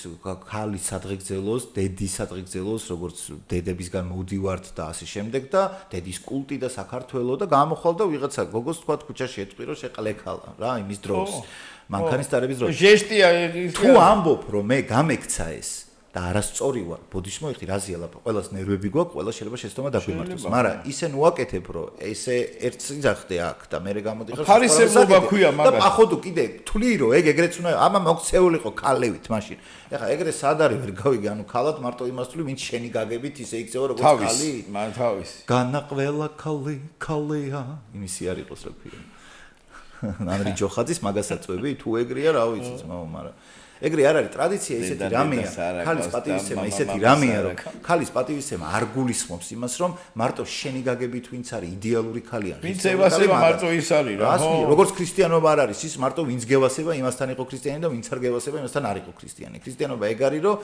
ქალის სადღეგრძელოს დედის სადღეგრძელოს როგორც დედებისგან მოვდივართ და ასე შემდეგ და დედის კულტი და საქართველო და გამოხვალ და ვიღაცა გოგოს თქვა ქუჩაში ეტყვირო შეყლეკალა რა იმის დროს მანქანის დარების დროს ჟესტია თუ ამბობ რომ მე გამექცა ეს და არასწორი ვარ, ბოდიშ მოიხდი, რაზია ლაპა, ყველას ნერვები გვაქვს, ყველა შეიძლება შეცდომა დაგვიმართოს, მაგრამ ისე ნუაკეთებ, რომ ესე ერთ ძახდე აქ და მე გამოდიხარ ფარისებლობა ქვია მაგას. და ახოდუ კიდე თვლი რომ ეგ ეგრეც უნდა, ამა მოქცეულიყო ქალევით მაშინ. ეხლა ეგრე სად არის ვერ გავიგე, ანუ ქალად მარტო იმას თვლი, ვინც შენი გაგებით ისე იქცევა როგორც ქალი. თავის. განა ყველა ქალი, ქალია, იმისი არ იყოს რა ქვია. ანრი ჯოხაძის მაგასაწვევი, თუ ეგრეა რა ვიცი, მაგრამ ეგრე არ არის ტრადიცია ისეთი რამეა ქალის პატივისცემა ისეთი რამეა რომ ქალის პატივისცემა არ გულისხმობს იმას რომ მარტო შენი გაგებით ვინც არის იდეალური ქალია ვინც ევასება მარტო ის არის რა ხო როგორც ქრისტიანობა არ არის ის მარტო ვინც გევასება იმასთან იყო ქრისტიანი და ვინც არ გევასება იმასთან არ იყო ქრისტიანი ქრისტიანობა ეგ არის რომ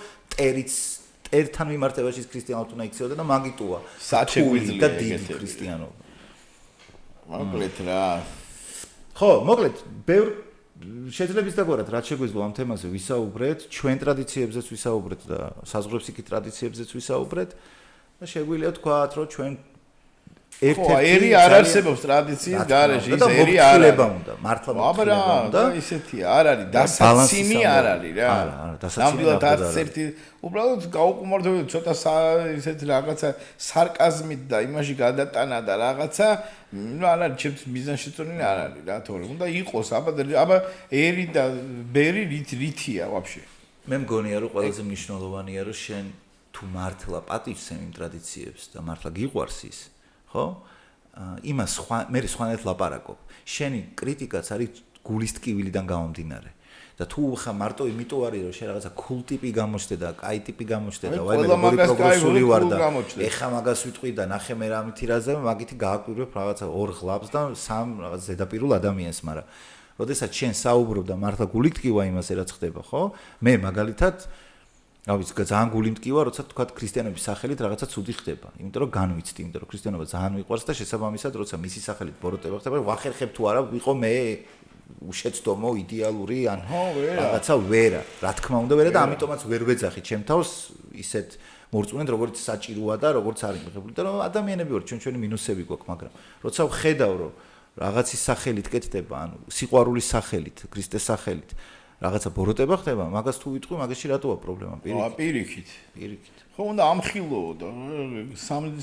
ტერთან მიმართებაში ქრისტიანობა უნდა იქცეოდა და მაგიტოა საჩეგვიძლია და დიდი ქრისტიანობა მოკლედ რა ხო მოკლედ ბევრ შეძლებს დაგვარად რაც შეგვიძლია ამ თემაზე ვისაუბრეთ, ჩვენ ტრადიციებზეც ვისაუბრეთ და საზღვრებს იქით ტრადიციებზეც ვისაუბრეთ და შეგვიძლია თქვათ, რომ ჩვენ ერთ-ერთი ერი არ არსებობს ტრადიციის გარეშე, ის ერი არ არის. მართლა მოხდება და ისეთი არ არის, დასაცინი არ არის რა. არა, დასაცინი ნამდვილად არც ერთი, უბრალოდ გაუკუმართებული ცოტა ისეთი რაღაცა სარკაზმით და იმაში გადატანა და რაღაცა ну არ არის ჩემს მიზანშეწონილი არ არის რა თორე უნდა იყოს აბა ერი და ბერი რითია ვაფშე მე მგონია რომ ყველაზე მნიშვნელოვანია რომ შენ თუ მართლა პატივცემ იმ ტრადიციებს და მართლა გიყვარს ის ხო იმას მე სხვანაირად ლაპარაკობ შენი კრიტიკაც არის გულის ტკივილიდან გამომდინარე და თუ ხა მარტო იმიტომ არის რომ შენ რაღაცა cool ტიპი გამოჩნდე და კაი ტიპი გამოჩნდე და ვაიმე როგორი პროგრესული ვარ და ეხა მაგას ვიტყვი და ნახე მე რა მითი რაზე მაგითი გააკვირვებ რაღაცა ორ ღლაბს და სამ რაღაც ზედაპირულ ადამიანს მაგრამ როდესაც შენ საუბრობ და მართლა გული ტკივა იმაზე რაც ხდება ხო მე მაგალითად რა ვიცი ძალიან გული მტკივა როცა თქვა ქრისტიანების სახელით რაღაცა ცუდი ხდება იმიტომ რომ განვიცდი იმიტომ რომ ქრისტიანობა ძალიან მიყვარს და შესაბამისად როცა მისი სახელით ბოროტება ხდება ვახერხებ თუ არა ვიყო მე უშეცდომო იდეალური ან რაღაცა ვერა რა თქმა უნდა ვერა და ამიტომაც ვერ ვეძახი ჩემ თავს ისეთ მორწმუნედ როგორც საჭიროა და როგორც არის მიღებული და რომ ადამიანები ვარ ჩვენი მინუსები გვაქვს მაგრამ როცა ვხედავ რომ რაღაცის სახელით კეთდება ანუ სიყვარულის სახელით ქრისტეს სახელით რაღაცა ბოროტება ხდება მაგას თუ ვიტყვი მაგაში რატოა პრობლემა პირიქით ხო უნდა ამხილო და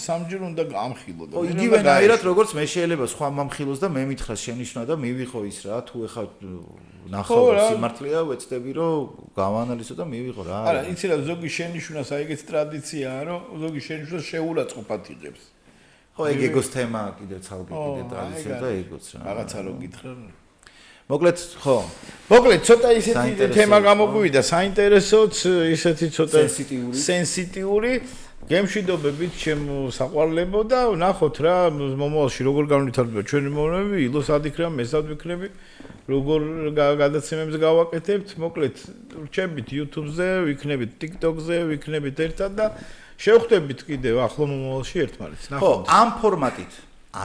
სამჯერ უნდა ამხილო და იგივენაირად როგორც მე შეიძლება სხვა მომხილოს და მე მითხრა შენიშნა და მივიღო ის რა თუ ეხა ნახავ სიმართლეა ვეცდები რომ გავანალიზო და მივიღო რა არა იცი რა ზოგი შენიშვნას აი ეგეც ტრადიციაა რომ ზოგი შენიშვნას შეურაცხყოფად იღებს ხო ეგ ეგოს თემა კიდე ცალკე კიდე ტრადიცია და ეგოც რა რაღაცა რო გითხრა მოკლედ ხო მოკლედ ცოტა ისეთი თემა გამოგვივიდა საინტერესოც ისეთი ცოტა სენსიტიური გემშვიდობებით ჩემო საყვარლებო და ნახოთ რა მომავალში როგორ განვითარდება ჩვენი მომენტები ილოს ადიქრა მესად ვიქნები როგორ გადაცემებს გავაკეთებთ მოკლედ რჩებით YouTube-ზე ვიქნებით TikTok-ზე ვიქნებით ერთად და შევხვდებით კიდევ ახლო მომავალში ერთმანეთს ნახოთ ხო ამ ფორმატით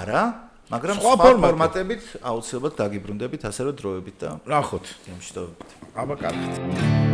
არა მაგრამ სხვა ფორმატებით აუცილებლად დაგიბრუნდებით ასე რომ დროებით და ნახოთ გემშვიდობებით აბა კარგით